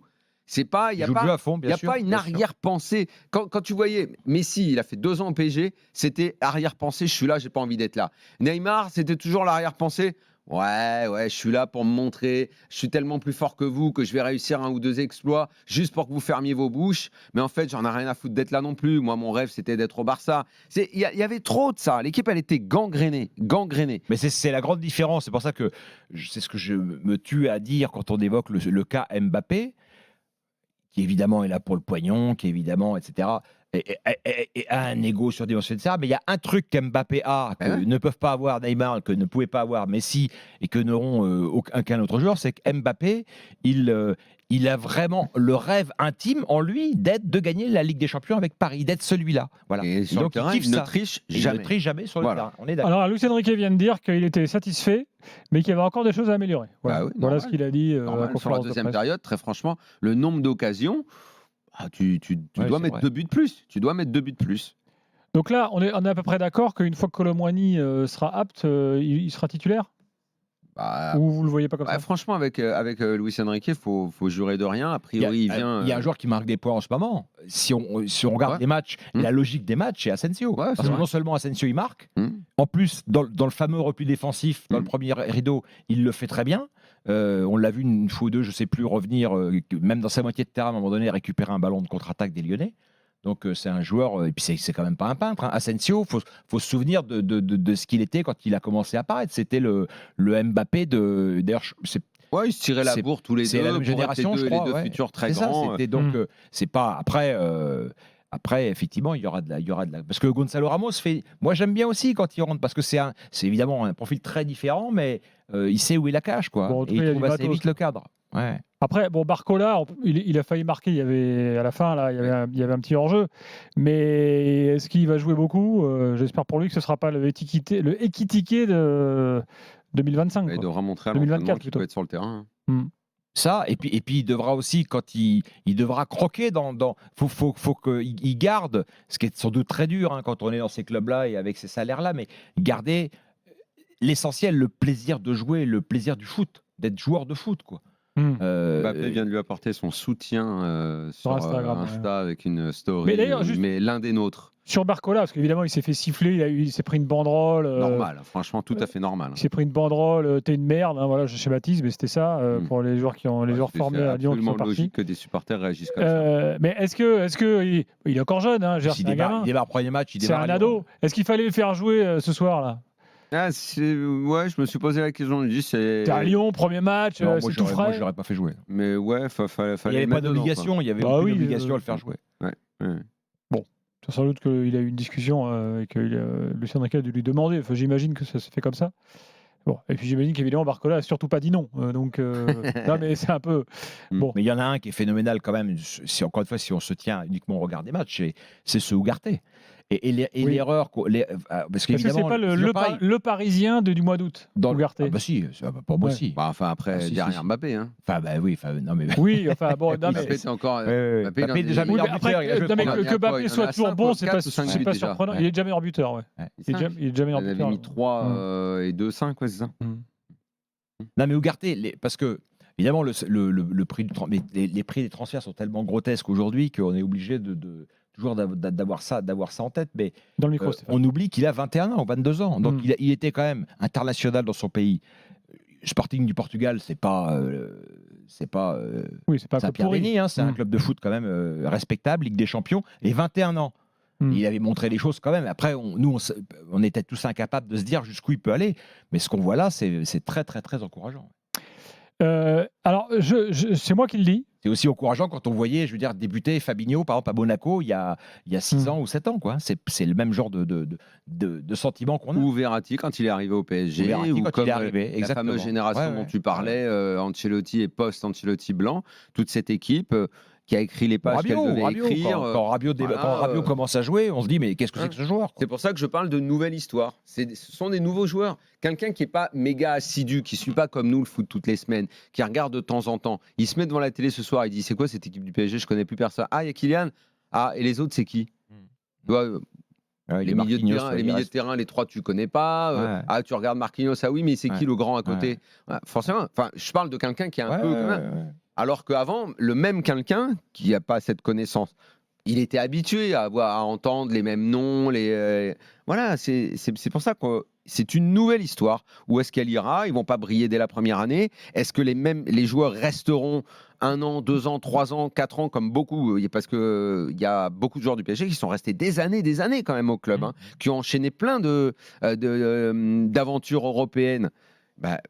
Speaker 3: Il n'y a pas une arrière-pensée. Quand tu voyais Messi, il a fait 2 ans au PSG, c'était arrière-pensée, je suis là, j'ai pas envie d'être là. Neymar, c'était toujours l'arrière-pensée. Ouais, je suis là pour me montrer, je suis tellement plus fort que vous que je vais réussir 1 ou 2 exploits juste pour que vous fermiez vos bouches. Mais en fait, j'en ai rien à foutre d'être là non plus. Moi, mon rêve, c'était d'être au Barça. Il y avait trop de ça. L'équipe, elle était gangrénée.
Speaker 1: Mais c'est la grande différence. C'est pour ça que c'est ce que je me tue à dire quand on évoque le cas Mbappé, qui évidemment est là pour le poignon, qui évidemment, etc., et a un ego surdimensionné, etc. Mais il y a un truc qu'Mbappé a, que ne peuvent pas avoir Neymar, que ne pouvait pas avoir Messi, et que n'auront aucun autre joueur, c'est qu'Mbappé, il a vraiment le rêve intime en lui de gagner la Ligue des Champions avec Paris, d'être celui-là. Voilà.
Speaker 3: Et sur le terrain, il ne triche jamais.
Speaker 1: Il ne triche jamais sur le terrain. On est d'accord.
Speaker 2: Alors, Luis Enrique vient de dire qu'il était satisfait, mais qu'il y avait encore des choses à améliorer. Voilà ce qu'il a dit à la conférence
Speaker 3: sur la deuxième période, très franchement, le nombre d'occasions, tu dois mettre 2 buts de plus. Tu dois mettre 2 buts de plus.
Speaker 2: Donc là, on est à peu près d'accord qu'une fois que Kolo Muani sera apte, il sera titulaire. Ou vous le voyez pas comme ça?
Speaker 3: Franchement, avec Luis Enrique, il faut jurer de rien. A priori,
Speaker 1: il y a un joueur qui marque des points en ce moment. Si on regarde les matchs, la logique des matchs, c'est Asensio. Parce que non seulement Asensio, il marque, en plus, dans le fameux repli défensif, dans le premier rideau, il le fait très bien. On l'a vu une fois ou deux, je ne sais plus, revenir, même dans sa moitié de terrain, à un moment donné, récupérer un ballon de contre-attaque des Lyonnais. Donc c'est un joueur, et puis c'est quand même pas un peintre. Hein. Asensio, faut se souvenir de ce qu'il était quand il a commencé à apparaître. C'était le Mbappé de. D'ailleurs,
Speaker 3: ils se tiraient la bourre tous les deux.
Speaker 1: C'est la même génération, je crois.
Speaker 3: Les deux futurs très grands.
Speaker 1: Donc c'est pas après. Après, effectivement, il y aura de la. Parce que Gonzalo Ramos fait. Moi, j'aime bien aussi quand il rentre, parce que c'est évidemment un profil très différent, mais il sait où est la cage, quoi.
Speaker 2: Bon,
Speaker 1: et il trouve assez vite le cadre. Ouais.
Speaker 2: Après, Barcola, il a failli marquer. À la fin, là, il y avait un petit hors-jeu. Mais est-ce qu'il va jouer beaucoup? J'espère pour lui que ce ne sera pas le Ekitike de 2025.
Speaker 3: Il devra montrer à l'entraînement qu'il peut être sur le terrain.
Speaker 1: Ça, et puis il devra aussi, quand il devra croquer faut qu'il garde, ce qui est sans doute très dur hein, quand on est dans ces clubs-là et avec ces salaires-là, mais garder l'essentiel, le plaisir de jouer, le plaisir du foot, d'être joueur de foot, quoi.
Speaker 3: Mbappé vient de lui apporter son soutien sur Instagram, avec une story,
Speaker 2: mais d'ailleurs,
Speaker 3: mais l'un des nôtres.
Speaker 2: sur Barcola, parce qu'évidemment, il s'est fait siffler, il s'est pris une banderole.
Speaker 3: Normal, franchement, tout à fait normal.
Speaker 2: Il s'est pris une banderole, t'es une merde, hein, voilà, je schématise, mais c'était ça pour les joueurs formés à Lyon qui sont
Speaker 3: absolument
Speaker 2: partis.
Speaker 3: logique que des supporters réagissent comme ça.
Speaker 2: Mais est-ce que il est encore jeune, hein, c'est un gamin.
Speaker 1: Il démarre le premier match,
Speaker 2: C'est un ado. Est-ce qu'il fallait le faire jouer ce soir-là?
Speaker 3: Ouais, je me suis posé la question.
Speaker 2: T'es à Lyon, premier match, c'est tout frais.
Speaker 1: Moi, je l'aurais pas fait jouer.
Speaker 3: Mais ouais, fallait.
Speaker 1: Il n'y avait pas d'obligation, il y avait aucune obligation à le faire jouer.
Speaker 3: Ouais.
Speaker 2: Bon, sans doute qu'il a eu une discussion et que Lucien Draquet a dû lui demander. Enfin, j'imagine que ça s'est fait comme ça. Bon, et puis j'imagine qu'évidemment Barcola n'a surtout pas dit non. Non, mais c'est un peu. Bon.
Speaker 1: Mais il y en a un qui est phénoménal quand même. Encore une fois, si on se tient uniquement au regard des matchs, c'est ce Ougarté. Et l'erreur, parce que
Speaker 2: c'est pas le Parisien du mois d'août.
Speaker 1: Ougarté. Ah bah si, pour moi aussi.
Speaker 3: Bah, enfin après derrière Mbappé. Hein.
Speaker 1: Enfin bah oui, non mais.
Speaker 2: Oui, enfin bon, non mais.
Speaker 3: Mbappé c'est encore.
Speaker 1: Mbappé déjà meilleur buteur.
Speaker 2: Que Mbappé soit toujours bon, c'est pas surprenant. Il est déjà meilleur buteur, ouais. Il est déjà meilleur buteur.
Speaker 3: Il avait mis 3 et 2-5, ouais, c'est ça.
Speaker 1: Non mais Ougarté, parce que évidemment le prix les prix des transferts sont tellement grotesques aujourd'hui qu'on est obligé toujours d'avoir ça en tête, mais
Speaker 2: dans le micro,
Speaker 1: on oublie qu'il a 21 ans, 22 ans, donc il était quand même international dans son pays. Sporting du Portugal, c'est pas Saint-Pierre-Béni, c'est un club de foot quand même respectable, Ligue des Champions, et 21 ans. Il avait montré les choses quand même. Après, on était tous incapables de se dire jusqu'où il peut aller, mais ce qu'on voit là, c'est très très très encourageant.
Speaker 2: Alors, c'est moi qui le dis.
Speaker 1: C'est aussi encourageant quand on voyait, je veux dire, débuter Fabinho, par exemple, à Monaco, il y a 6 ans ou 7 ans. Quoi. C'est le même genre de sentiment qu'on a.
Speaker 3: Ou Verratti quand il est arrivé au PSG. Ou
Speaker 1: quand
Speaker 3: comme
Speaker 1: il est arrivé,
Speaker 3: la fameuse génération dont tu parlais, Ancelotti et post-Ancelotti blanc, toute cette équipe qui a écrit les pages qu'elle devait écrire.
Speaker 1: Quand Rabiot commence à jouer, on se dit, mais qu'est-ce que c'est que ce joueur, quoi.
Speaker 3: C'est pour ça que je parle de nouvelle histoire. Ce sont des nouveaux joueurs. Quelqu'un qui n'est pas méga assidu, qui ne suit pas comme nous le foot toutes les semaines, qui regarde de temps en temps. Il se met devant la télé ce soir, il dit, c'est quoi cette équipe du PSG? Je ne connais plus personne. Ah, il y a Kylian. Ah, et les autres, c'est qui? Les milieux de terrain, les trois, tu connais pas. Ah, tu regardes Marquinhos, ah oui, mais c'est qui le grand à côté? Forcément, je parle de quelqu'un qui est un peu quand même. Alors qu'avant, le même quelqu'un qui n'a pas cette connaissance, il était habitué à entendre les mêmes noms. Voilà, c'est pour ça que c'est une nouvelle histoire. Où est-ce qu'elle ira? Ils vont pas briller dès la première année. Est-ce que les joueurs resteront 1 an, 2 ans, 3 ans, 4 ans, comme beaucoup? Parce qu'il y a beaucoup de joueurs du PSG qui sont restés des années quand même au club, qui ont enchaîné plein d'aventures européennes.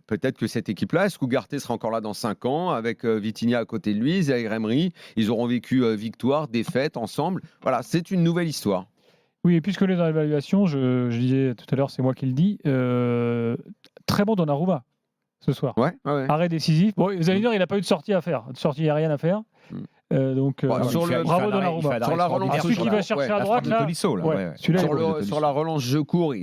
Speaker 3: Peut-être que cette équipe-là, est-ce qu'Ougarté sera encore là dans 5 ans avec Vitinha à côté de lui, Zaïre Emery, ils auront vécu victoire, défaite ensemble. Voilà, c'est une nouvelle histoire.
Speaker 2: Oui, et puisque on est dans l'évaluation, je disais tout à l'heure, c'est moi qui le dis, très bon Donnarumma ce soir.
Speaker 3: Ouais.
Speaker 2: Arrêt décisif. Bon, vous allez dire, il n'a pas eu de sortie à faire. De sortie aérienne à faire. Donc, bravo Donnarumma.
Speaker 3: Sur la relance,
Speaker 2: celui qui va chercher à droite, là.
Speaker 3: Sur la relance jeu court,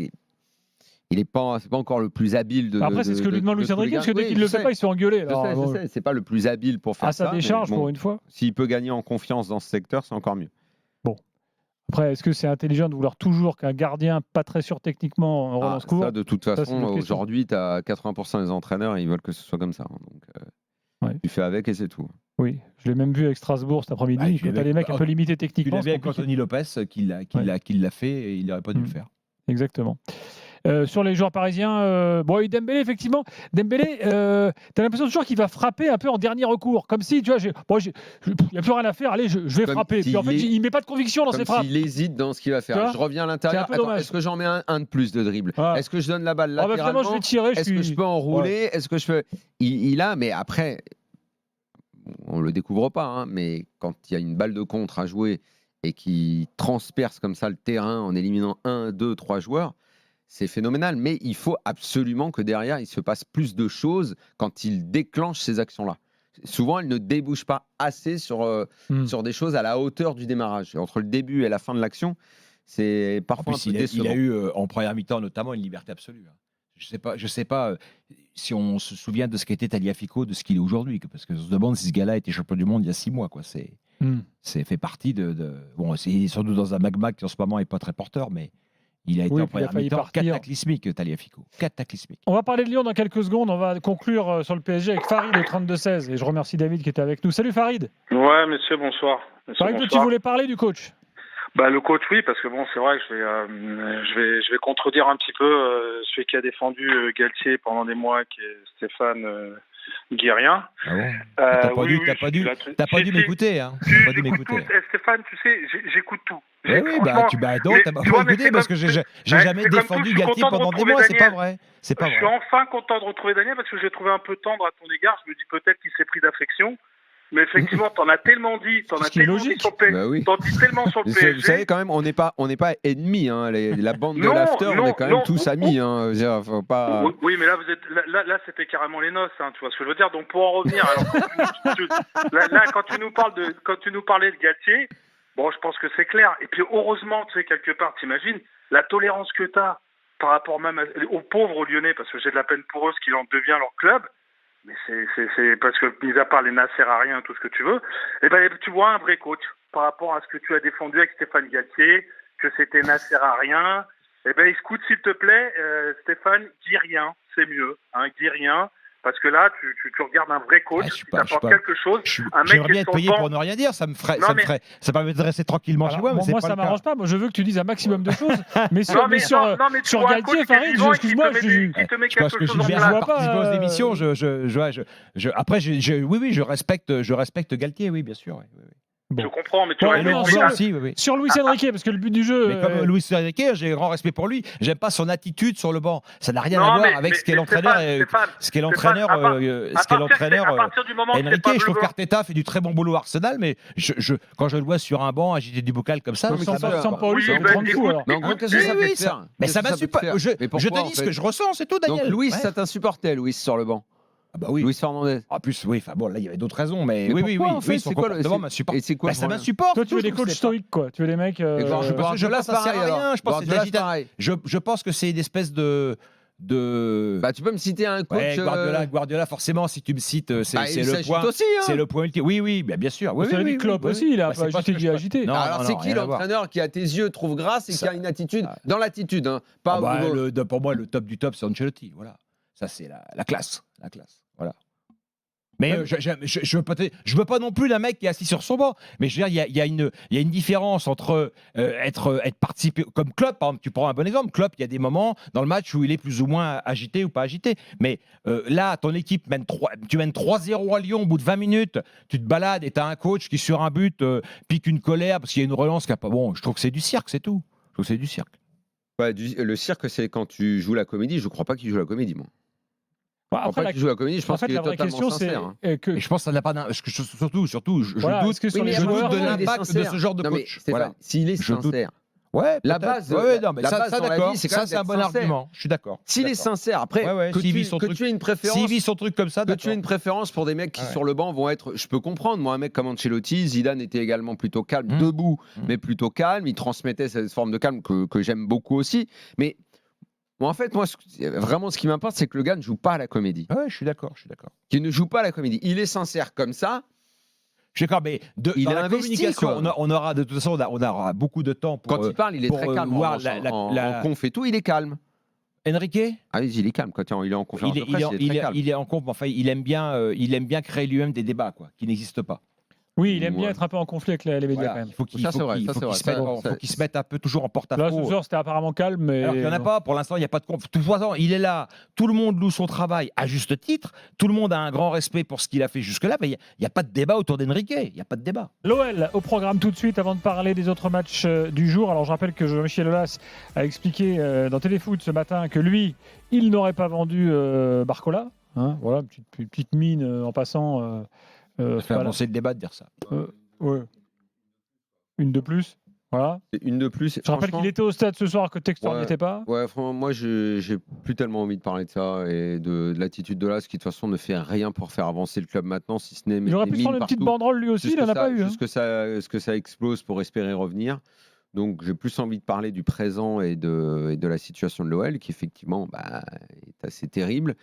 Speaker 3: il n'est pas encore le plus habile de.
Speaker 2: Après, c'est ce que lui demande Luis Enrique, parce que dès qu'il ne le fait pas, il se fait engueuler.
Speaker 3: Je sais, c'est pas le plus habile pour faire ça.
Speaker 2: À sa décharge, pour une fois.
Speaker 3: S'il peut gagner en confiance dans ce secteur, c'est encore mieux.
Speaker 2: Bon. Après, est-ce que c'est intelligent de vouloir toujours qu'un gardien pas très sûr techniquement en relance court?
Speaker 3: Ça, de toute façon, aujourd'hui, tu as 80% des entraîneurs, ils veulent que ce soit comme ça. Donc, tu fais avec et c'est tout.
Speaker 2: Oui, je l'ai même vu avec Strasbourg cet après-midi. Quand tu as des mecs un peu limités techniquement.
Speaker 1: Tu l'as vu avec Anthony Lopez qui l'a fait et il n'aurait pas dû le faire.
Speaker 2: Exactement. Sur les joueurs parisiens, Dembélé, effectivement. Dembélé, tu as l'impression toujours qu'il va frapper un peu en dernier recours. Comme si, tu vois, il n'y a plus rien à faire, allez, je vais frapper. Puis en fait, il ne met pas de conviction dans ses frappes.
Speaker 3: Il hésite dans ce qu'il va faire. Je reviens à l'intérieur. Est-ce que j'en mets un de plus de dribble? Est-ce que je donne la balle latéralement?
Speaker 2: Je vais tirer.
Speaker 3: Est-ce que je peux enrouler? Est-ce que je peux... Il a, mais après, on ne le découvre pas, mais quand il y a une balle de contre à jouer et qui transperce comme ça le terrain en éliminant 1, 2, 3 joueurs, c'est phénoménal, mais il faut absolument que derrière, il se passe plus de choses quand il déclenche ces actions-là. Souvent, elles ne débouchent pas assez sur des choses à la hauteur du démarrage. Entre le début et la fin de l'action, c'est parfois un peu décevant.
Speaker 1: Il a eu, en première mi-temps notamment, une liberté absolue. Je sais pas si on se souvient de ce qu'était Tagliafico, de ce qu'il est aujourd'hui, parce qu'on se demande si ce gars-là était champion du monde il y a 6 mois. C'est fait partie Bon, c'est sans doute dans un magma qui en ce moment n'est pas très porteur, mais... Il a été en première mi-temps cataclysmique, Tagliafico. Cataclysmique.
Speaker 2: On va parler de Lyon dans quelques secondes. On va conclure sur le PSG avec Farid au 32-16. Et je remercie David qui était avec nous. Salut Farid.
Speaker 7: Ouais, monsieur, bonsoir.
Speaker 2: Farid, tu voulais parler du coach?
Speaker 7: Bah le coach oui, parce que bon c'est vrai que je vais contredire un petit peu celui qui a défendu Galtier pendant des mois, qui est Stéphane Guérien.
Speaker 1: Ah bon T'as pas dû m'écouter, hein. T'as pas dû
Speaker 7: J'écoute
Speaker 1: m'écouter.
Speaker 7: tout. Stéphane, tu sais, j'écoute tout.
Speaker 1: Oui, bah tu non, t'as pas écouté parce que j'ai jamais défendu Galtier pendant des mois, c'est pas vrai. C'est pas
Speaker 7: Je suis
Speaker 1: vrai.
Speaker 7: enfin content de retrouver Daniel parce que j'ai trouvé un peu tendre à ton égard. Je me dis peut-être qu'il s'est pris d'affection. Mais effectivement, t'en as tellement dit, t'en as tellement dit sur le
Speaker 3: Bah oui.
Speaker 7: t'en dis tellement sur le PSG.
Speaker 3: Vous savez quand même, on n'est pas ennemis. Hein. La bande de l'after, on est quand même tous amis. Hein. Faut pas...
Speaker 7: Oui, mais là, vous êtes là, c'était carrément les noces. Hein, tu vois ce que je veux dire. Donc pour en revenir, alors quand tu nous parlais de Galtier, bon, je pense que c'est clair. Et puis heureusement, tu sais, quelque part, t'imagines la tolérance que t'as par rapport même aux pauvres Lyonnais, parce que j'ai de la peine pour eux, ce qu'il en devient leur club. Mais c'est parce que, mis à part les Nasser à rien, tout ce que tu veux, eh ben, tu vois un vrai coach par rapport à ce que tu as défendu avec Stéphane Galtier, que c'était Nasser à rien. Eh ben, écoute, s'il te plaît, Stéphane, dis rien, c'est mieux, hein, dis rien. Parce que là, tu regardes un vrai coach qui t'apporte quelque chose. Un mec
Speaker 1: j'aimerais bien être payé pour ne rien dire. Ça permet de rester tranquillement chez moi. Mais
Speaker 2: moi, ça m'arrange pas. Moi, je veux que tu dises un maximum de choses. Mais sur Galtier, Farid, excuse-moi,
Speaker 7: je
Speaker 1: pense que Gilbert participe aux émissions. Après, oui, je respecte Galtier, oui, bien sûr.
Speaker 7: Bon. Je comprends, mais tu
Speaker 2: sur Luis Enrique, parce que le but du jeu.
Speaker 1: Mais comme Luis Enrique, j'ai grand respect pour lui. J'aime pas son attitude sur le banc. Ça n'a rien à voir avec ce qu'est l'entraîneur. Ce qu'est l'entraîneur. Enrique, je trouve qu'Arteta fait du très bon boulot à Arsenal, mais quand je le vois sur un banc agiter du bocal comme ça,
Speaker 3: Mais en gros, qu'est-ce que ça peut faire?
Speaker 1: Mais ça m'insupporte. Je te dis ce que je ressens, c'est tout, Daniel.
Speaker 3: Donc Luis, ça t'insupportait, Luis sur le banc.
Speaker 1: Ah bah oui.
Speaker 3: Luis Fernandez.
Speaker 1: En plus, oui, enfin bon, là, il y avait d'autres raisons, mais oui, son comportement m'insupporte.
Speaker 3: Et c'est quoi
Speaker 1: ça m'insupporte.
Speaker 2: Toi, tu veux des coachs stoïques, quoi. Tu veux des mecs.
Speaker 1: Je ça sert à rien. Je pense que c'est une espèce de.
Speaker 3: Bah, tu peux me citer un coach.
Speaker 1: Guardiola, forcément, si tu me cites, c'est le point.
Speaker 3: Aussi, hein.
Speaker 1: C'est le point ultime. Oui, bien sûr.
Speaker 2: Oui, Klopp aussi, il a pas agité.
Speaker 3: Alors, c'est qui l'entraîneur qui, à tes yeux, trouve grâce et qui a une attitude dans l'attitude, pas
Speaker 1: pour moi, le top du top, c'est Ancelotti. Voilà. Ça, c'est la classe. Voilà. Mais je veux pas non plus d'un mec qui est assis sur son banc. Mais je veux dire, il y a une différence entre être participé comme Klopp. Par exemple, tu prends un bon exemple. Klopp, il y a des moments dans le match où il est plus ou moins agité ou pas agité. Mais là, ton équipe tu mènes 3-0 à Lyon au bout de 20 minutes. Tu te balades et tu as un coach qui, sur un but, pique une colère parce qu'il y a une relance qui a pas. Bon, je trouve que c'est du cirque, c'est tout. Je trouve que c'est du cirque.
Speaker 3: Ouais, le cirque, c'est quand tu joues la comédie. Je crois pas qu'il joue la comédie, moi. Après, tu joues la comédie, je pense qu'il est totalement sincère.
Speaker 1: Et je pense que ça n'a pas surtout, je doute de l'impact de ce genre de coach.
Speaker 3: S'il est sincère.
Speaker 1: Ouais,
Speaker 3: la base,
Speaker 1: ça d'accord. Ça, c'est un bon argument. Je suis d'accord.
Speaker 3: S'il est sincère, après, que tu aies une préférence,
Speaker 1: s'il vit son truc comme ça,
Speaker 3: que tu aies une préférence pour des mecs qui sur le banc vont être, je peux comprendre. Moi, un mec comme Ancelotti, Zidane était également plutôt calme, debout, mais plutôt calme. Il transmettait cette forme de calme que j'aime beaucoup aussi. Mais bon, en fait, moi, vraiment, ce qui m'importe, c'est que le gars ne joue pas à la comédie.
Speaker 1: Ouais, je suis d'accord.
Speaker 3: Qu'il ne joue pas à la comédie. Il est sincère comme ça.
Speaker 1: Je suis d'accord, mais dans la communication, on aura de toute façon, on aura beaucoup de temps pour.
Speaker 3: Quand il parle, il est très calme. En conf et tout, il est calme.
Speaker 1: Enrique ?
Speaker 3: Ah oui, il est calme. Quand il est en conférence de presse, il est très calme.
Speaker 1: Il est en conf, enfin, il aime bien créer lui-même des débats, quoi, qui n'existent pas.
Speaker 2: Oui, il aime bien être un peu en conflit avec les médias quand même.
Speaker 1: Il faut qu'il se mette un peu toujours en porte-à-faux.
Speaker 2: Là, ce soir, c'était apparemment calme. Mais...
Speaker 1: Alors qu'il n'y en a pas. Pour l'instant, il n'y a pas de conflit. Tout le temps, il est là. Tout le monde loue son travail à juste titre. Tout le monde a un grand respect pour ce qu'il a fait jusque-là. Mais il n'y a pas de débat autour d'Enrique. Il n'y a pas de débat.
Speaker 2: L'OL au programme tout de suite avant de parler des autres matchs du jour. Alors, je rappelle que Jean-Michel Aulas a expliqué dans Téléfoot ce matin que lui, il n'aurait pas vendu Barcola. Hein, voilà, une petite mine en passant.
Speaker 1: Ça fait avancer le débat de dire ça.
Speaker 2: Ouais. Une de plus. Voilà.
Speaker 3: Une de plus.
Speaker 2: Je rappelle qu'il était au stade ce soir, que Textor n'y était pas.
Speaker 3: Ouais, franchement, moi, j'ai plus tellement envie de parler de ça et de l'attitude de Las qui, de toute façon, ne fait rien pour faire avancer le club maintenant, si ce n'est.
Speaker 2: Il aurait pu prendre une petite banderole lui aussi, il n'en a pas eu.
Speaker 3: Ce que ça explose pour espérer revenir. Donc, j'ai plus envie de parler du présent et de la situation de l'OL, qui, effectivement, est assez terrible.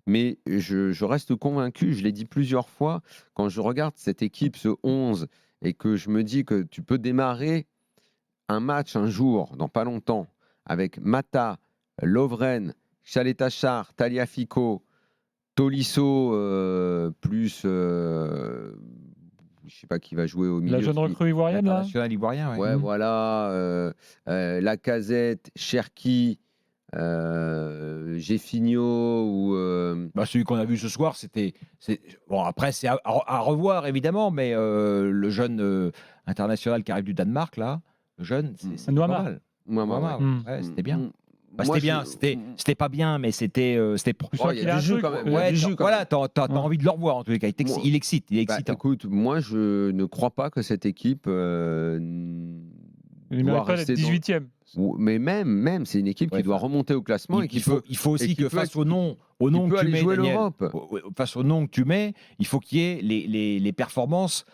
Speaker 3: Mais je reste convaincu, je l'ai dit plusieurs fois, quand je regarde cette équipe, ce 11, et que je me dis que tu peux démarrer un match un jour, dans pas longtemps, avec Mata, Lovren, Chalet-Tachard, Tagliafico, Tolisso, plus je sais pas qui va jouer au milieu.
Speaker 2: La jeune recrue ivoirienne, là.
Speaker 1: International ivoirien, ouais.
Speaker 3: Ouais, voilà. Lacazette, Cherki, Jeffinho ou.
Speaker 1: Bah, celui qu'on a vu ce soir, bon, après c'est à revoir évidemment, mais le jeune international qui arrive du Danemark là, le jeune, c'est pas
Speaker 2: Noama.
Speaker 1: mal.
Speaker 3: Noama,
Speaker 1: Noama, ouais, c'était bien. Bah,
Speaker 3: Moi,
Speaker 1: c'était bien, c'était pas bien, mais c'était
Speaker 3: Oh, il y a du jus quand même.
Speaker 1: Ouais,
Speaker 3: du jus quand
Speaker 1: voilà,
Speaker 3: même.
Speaker 1: t'as envie de le revoir en tous les cas.
Speaker 3: Moi-
Speaker 1: Il excite, il est
Speaker 3: Bah,
Speaker 1: excitant.
Speaker 3: écoute, moi je ne crois pas que cette équipe
Speaker 2: Il ne
Speaker 3: doit
Speaker 2: mérite pas d'être
Speaker 3: rester dans-
Speaker 2: 18e.
Speaker 3: Mais même, c'est une équipe
Speaker 1: Ouais,
Speaker 3: qui doit remonter au classement et qui peut.
Speaker 1: il faut
Speaker 3: et
Speaker 1: aussi
Speaker 3: qui
Speaker 1: que
Speaker 3: peut-
Speaker 1: face au nom que
Speaker 3: peut
Speaker 1: tu
Speaker 3: aller
Speaker 1: mets,
Speaker 3: jouer
Speaker 1: Daniel,
Speaker 3: l'Europe.
Speaker 1: face au nom que tu mets, il faut qu'il y ait les performances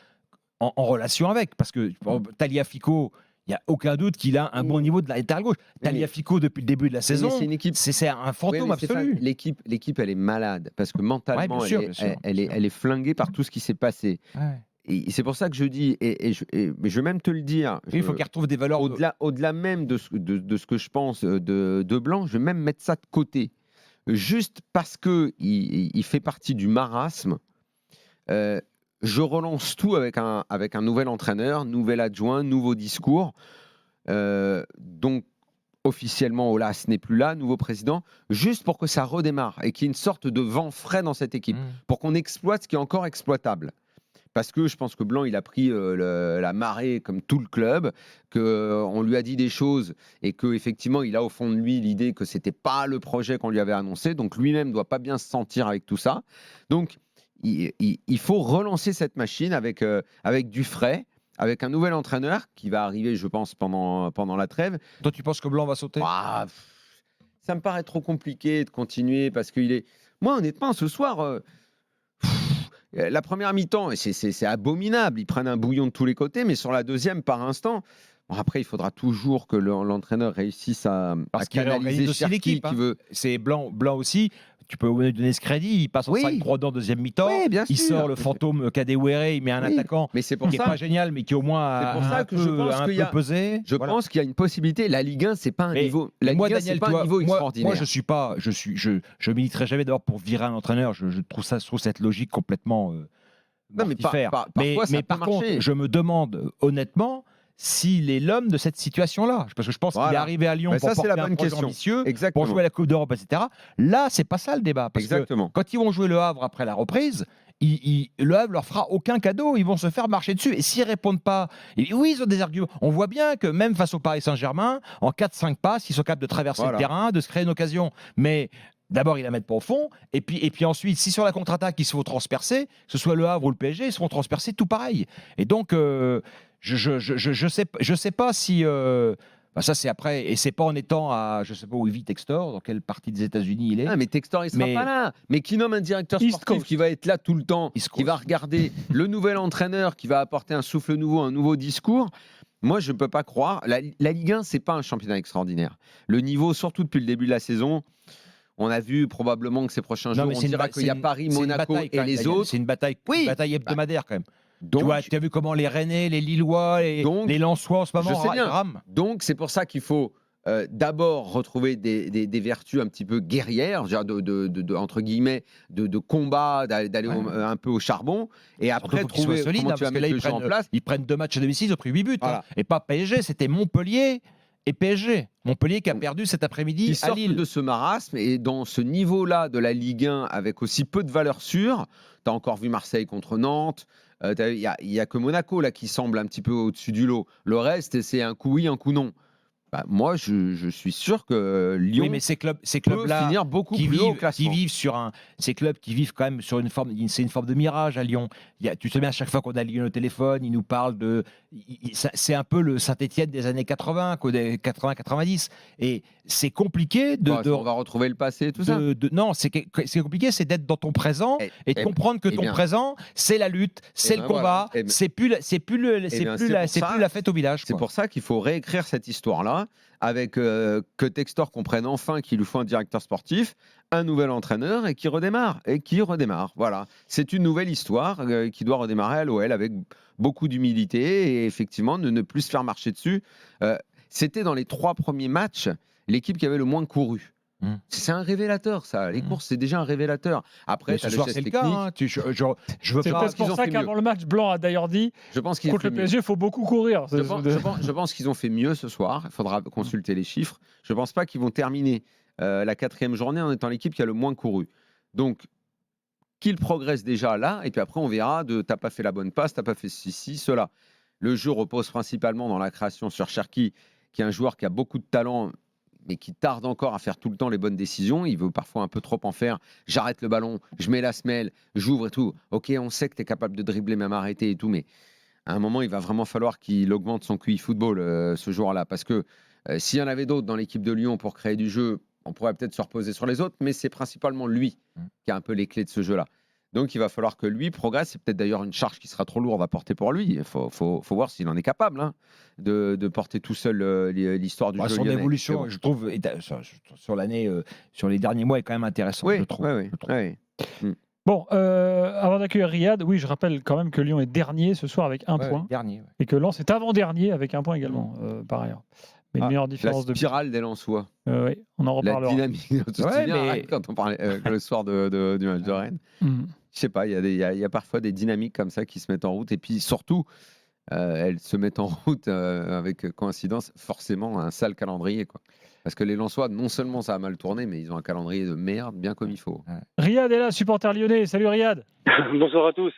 Speaker 1: en relation avec. Parce que Tagliafico, il n'y a aucun doute qu'il a un bon niveau de latéral gauche.
Speaker 3: mais-
Speaker 1: Tagliafico, depuis le début de la saison,
Speaker 3: c'est une équipe.
Speaker 1: c'est un
Speaker 3: Ouais,
Speaker 1: fantôme
Speaker 3: mais Stéphane,
Speaker 1: absolu.
Speaker 3: l'équipe, elle est malade parce que mentalement,
Speaker 1: Ouais, bien sûr,
Speaker 3: elle,
Speaker 1: bien sûr,
Speaker 3: elle
Speaker 1: bien
Speaker 3: est,
Speaker 1: sûr.
Speaker 3: elle est flinguée par tout ce qui s'est passé.
Speaker 1: Ouais.
Speaker 3: Et c'est pour ça que je dis, mais je vais même te le dire.
Speaker 1: Il faut qu'il retrouve des valeurs.
Speaker 3: Au-delà même de ce que je pense de Blanc, je vais même mettre ça de côté. Juste parce qu'il fait partie du marasme, je relance tout avec un nouvel entraîneur, nouvel adjoint, nouveau discours. Donc, officiellement, Aulas n'est plus là, nouveau président, juste pour que ça redémarre et qu'il y ait une sorte de vent frais dans cette équipe, pour qu'on exploite ce qui est encore exploitable. Parce que je pense que Blanc, il a pris la marée comme tout le club, qu'on lui a dit des choses et qu'effectivement, il a au fond de lui l'idée que ce n'était pas le projet qu'on lui avait annoncé. Donc lui-même ne doit pas bien se sentir avec tout ça. Donc il faut relancer cette machine avec du frais, avec un nouvel entraîneur qui va arriver, je pense, pendant la trêve.
Speaker 1: Toi, tu penses que Blanc va sauter?
Speaker 3: Ça me paraît trop compliqué de continuer parce qu'il est... Moi, honnêtement, ce soir... la première mi-temps, c'est abominable. Ils prennent un bouillon de tous les côtés, mais sur la deuxième, par instant, bon, après, il faudra toujours que l'entraîneur réussisse à canaliser
Speaker 1: aussi
Speaker 3: Cherki
Speaker 1: l'équipe.
Speaker 3: qui veut.
Speaker 1: C'est Blanc aussi. Tu peux lui donner ce crédit. Il passe en
Speaker 3: Oui.
Speaker 1: 5-3 dans deuxième mi-temps.
Speaker 3: Oui, bien
Speaker 1: Il
Speaker 3: sûr.
Speaker 1: sort le fantôme Kadewere. Il met un
Speaker 3: Oui.
Speaker 1: attaquant
Speaker 3: Mais c'est pour
Speaker 1: qui n'est
Speaker 3: ça.
Speaker 1: pas génial, mais qui au moins
Speaker 3: C'est pour
Speaker 1: a
Speaker 3: ça
Speaker 1: un
Speaker 3: que je pense
Speaker 1: peu
Speaker 3: qu'il y a-
Speaker 1: pesé.
Speaker 3: Je
Speaker 1: Voilà.
Speaker 3: pense qu'il y a une possibilité. La Ligue 1, c'est pas un
Speaker 1: Mais
Speaker 3: niveau. La
Speaker 1: moi,
Speaker 3: Ligue 1,
Speaker 1: Daniel,
Speaker 3: c'est pas
Speaker 1: tu vois,
Speaker 3: un niveau extraordinaire.
Speaker 1: moi, je suis pas, je militerai jamais d'abord pour virer un entraîneur. Je trouve cette logique complètement
Speaker 3: Non, mais
Speaker 1: mortifère.
Speaker 3: parfois, ça peut
Speaker 1: par contre,
Speaker 3: marcher.
Speaker 1: je me demande honnêtement s'il est l'homme de cette situation-là. Parce que je pense qu'il est
Speaker 3: Voilà.
Speaker 1: arrivé à Lyon
Speaker 3: Mais
Speaker 1: pour
Speaker 3: ça, c'est
Speaker 1: porter
Speaker 3: la
Speaker 1: un
Speaker 3: bonne
Speaker 1: projet
Speaker 3: question.
Speaker 1: ambitieux,
Speaker 3: Exactement.
Speaker 1: pour jouer à la Coupe d'Europe, etc. Là, c'est pas ça le débat. Parce que
Speaker 3: Exactement.
Speaker 1: quand ils vont jouer le Havre après la reprise, le Havre leur fera aucun cadeau. Ils vont se faire marcher dessus. Et s'ils répondent pas, oui, ils ont des arguments. On voit bien que même face au Paris Saint-Germain, en 4-5 passes, ils sont capables de traverser
Speaker 3: Voilà.
Speaker 1: le terrain, de se créer une occasion. Mais d'abord, ils la mettent pas au fond. Et puis ensuite, si sur la contre-attaque, ils se font transpercer, que ce soit le Havre ou le PSG, ils se font transpercer tout pareil. Et donc, je sais pas si... ça, c'est après. Et c'est pas en étant à... Je sais pas où il vit Textor, dans quelle partie des États-Unis il est.
Speaker 3: Ah, mais Textor, il sera
Speaker 1: Mais-
Speaker 3: pas là. Mais qui nomme un directeur
Speaker 2: East
Speaker 3: sportif
Speaker 2: Coast.
Speaker 3: qui va être là tout le temps,
Speaker 1: East
Speaker 3: qui
Speaker 1: Coast.
Speaker 3: va regarder le nouvel entraîneur, qui va apporter un souffle nouveau, un nouveau discours. Moi, je ne peux pas croire. La Ligue 1, c'est pas un championnat extraordinaire. Le niveau, surtout depuis le début de la saison, on a vu probablement que ces prochains
Speaker 1: Non,
Speaker 3: jours,
Speaker 1: mais
Speaker 3: on
Speaker 1: c'est une
Speaker 3: dira
Speaker 1: ba-
Speaker 3: qu'il y a
Speaker 1: c'est une-
Speaker 3: Paris,
Speaker 1: c'est une
Speaker 3: Monaco
Speaker 1: bataille, quand
Speaker 3: et
Speaker 1: même,
Speaker 3: les
Speaker 1: Daniel.
Speaker 3: autres.
Speaker 1: C'est une bataille,
Speaker 3: Oui.
Speaker 1: hebdomadaire quand même.
Speaker 3: Donc,
Speaker 1: Tu as vu comment les Rennais, les Lillois, les Lensois en ce moment
Speaker 3: je sais bien.
Speaker 1: rament.
Speaker 3: Donc, c'est pour ça qu'il faut d'abord retrouver des vertus un petit peu guerrières, genre entre guillemets, de combat, d'aller
Speaker 1: Ouais.
Speaker 3: un peu au charbon, et
Speaker 1: Surtout,
Speaker 3: après
Speaker 1: faut qu'ils
Speaker 3: trouver
Speaker 1: soient solides,
Speaker 3: comment
Speaker 1: hein,
Speaker 3: tu vas
Speaker 1: parce que là,
Speaker 3: mettre le jeu en place.
Speaker 1: ils prennent 2 matchs à domicile, ils ont pris 8 buts.
Speaker 3: Voilà.
Speaker 1: Hein. Et pas PSG, c'était Montpellier et PSG. Montpellier qui a perdu cet
Speaker 3: Qui
Speaker 1: après-midi à
Speaker 3: sortent
Speaker 1: Lille.
Speaker 3: de ce marasme, et dans ce niveau-là de la Ligue 1, avec aussi peu de valeur sûre, tu as encore vu Marseille contre Nantes, il y a que Monaco là qui semble un petit peu au-dessus du lot. Le reste, c'est un coup oui, un coup non. Bah, moi, je suis sûr que Lyon
Speaker 1: Oui, mais ces
Speaker 3: peut
Speaker 1: clubs-là
Speaker 3: finir beaucoup
Speaker 1: qui
Speaker 3: plus haut au
Speaker 1: vivent,
Speaker 3: classement.
Speaker 1: ces clubs qui vivent quand même sur une forme, c'est une forme de mirage à Lyon. Tu sais bien, à chaque fois qu'on a Lyon au téléphone, ils nous parlent c'est un peu le Saint-Étienne des années 80, quoi, des 80-90. Et c'est compliqué
Speaker 3: On va retrouver le passé et tout ça.
Speaker 1: non, c'est compliqué, c'est d'être dans ton présent et de comprendre que
Speaker 3: eh
Speaker 1: ton
Speaker 3: bien.
Speaker 1: présent, c'est la lutte, c'est le
Speaker 3: ben
Speaker 1: combat,
Speaker 3: voilà.
Speaker 1: c'est plus la fête au village.
Speaker 3: C'est
Speaker 1: quoi.
Speaker 3: pour ça qu'il faut réécrire cette histoire-là, avec que Textor comprenne enfin qu'il lui faut un directeur sportif, un nouvel entraîneur et qui redémarre. Voilà. C'est une nouvelle histoire qui doit redémarrer à l'OL avec beaucoup d'humilité et effectivement ne plus se faire marcher dessus. C'était dans les 3 premiers matchs l'équipe qui avait le moins couru. C'est un révélateur, ça. Les courses, c'est déjà un révélateur. Après,
Speaker 1: Mais
Speaker 3: t'as
Speaker 1: ce soir,
Speaker 3: geste
Speaker 1: c'est le cas.
Speaker 3: technique.
Speaker 1: Hein. Je veux
Speaker 2: C'est
Speaker 1: pas.
Speaker 2: peut-être
Speaker 3: qu'ils
Speaker 2: pour
Speaker 3: ont
Speaker 2: ça
Speaker 3: fait
Speaker 2: qu'avant
Speaker 3: mieux.
Speaker 2: le match, Blanc a d'ailleurs dit
Speaker 3: Je pense qu'ils ont
Speaker 2: contre
Speaker 3: fait
Speaker 2: le
Speaker 3: mieux.
Speaker 2: PSG, il faut beaucoup courir.
Speaker 3: Je pense qu'ils ont fait mieux ce soir. Il faudra consulter les chiffres. Je ne pense pas qu'ils vont terminer la 4e journée en étant l'équipe qui a le moins couru. Donc, qu'ils progressent déjà là, et puis après, on verra t'as pas fait la bonne passe, t'as pas fait ceci, cela. Le jeu repose principalement dans la création sur Cherki, qui est un joueur qui a beaucoup de talent, mais qui tarde encore à faire tout le temps les bonnes décisions. Il veut parfois un peu trop en faire. J'arrête le ballon, je mets la semelle, j'ouvre et tout. Ok, on sait que tu es capable de dribbler, même arrêter et tout, mais à un moment, il va vraiment falloir qu'il augmente son QI football ce joueur-là. Parce que s'il y en avait d'autres dans l'équipe de Lyon pour créer du jeu, on pourrait peut-être se reposer sur les autres, mais c'est principalement lui qui a un peu les clés de ce jeu-là. Donc il va falloir que lui progresse. C'est peut-être d'ailleurs une charge qui sera trop lourde à porter pour lui. Il faut voir s'il en est capable de porter tout seul l'histoire du jeu
Speaker 1: Son
Speaker 3: lyonnais.
Speaker 1: évolution,
Speaker 3: Mais bon.
Speaker 1: je trouve, sur l'année, sur les derniers mois, est quand même intéressante,
Speaker 3: Oui,
Speaker 1: je trouve.
Speaker 3: oui.
Speaker 2: Bon, avant d'accueillir Riyad, oui, je rappelle quand même que Lyon est dernier ce soir avec un point
Speaker 1: Dernier.
Speaker 2: et que Lens est avant-dernier avec un point également, par ailleurs. Mais une meilleure
Speaker 3: La
Speaker 2: différence de
Speaker 3: spirale des Lensois.
Speaker 2: oui, on en
Speaker 3: La
Speaker 2: reparlera.
Speaker 3: dynamique. Tu te
Speaker 1: Ouais,
Speaker 3: souviens,
Speaker 1: mais-
Speaker 3: quand on parlait le soir du match de Rennes.
Speaker 2: Mhm.
Speaker 3: Je sais pas, il y a parfois des dynamiques comme ça qui se mettent en route. Et puis surtout, elles se mettent en route avec coïncidence, forcément, un sale calendrier. Quoi. Parce que les Lensois, non seulement ça a mal tourné, mais ils ont un calendrier de merde, bien comme il faut.
Speaker 2: Riyad est là, supporter lyonnais. Salut Riyad.
Speaker 7: Bonsoir à tous.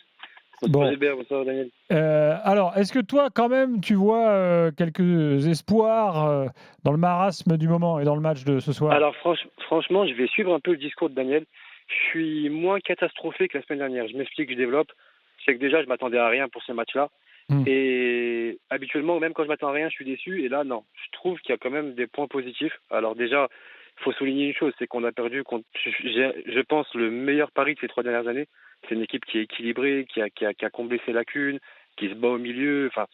Speaker 2: Bon.
Speaker 7: Bonsoir Hébert, bonsoir Daniel.
Speaker 2: Alors, est-ce que toi, quand même, tu vois quelques espoirs dans le marasme du moment et dans le match de ce soir?
Speaker 8: Alors franchement, je vais suivre un peu le discours de Daniel. Je suis moins catastrophé que la semaine dernière. Je m'explique, je développe. C'est que déjà, je m'attendais à rien pour ce match-là. Et habituellement, même quand je m'attends à rien, je suis déçu. Et là, non. Je trouve qu'il y a quand même des points positifs. Alors déjà, il faut souligner une chose, c'est qu'on a perdu contre, je pense, le meilleur pari de ces 3 dernières années. C'est une équipe qui est équilibrée, qui a comblé ses lacunes, qui se bat au milieu. Enfin,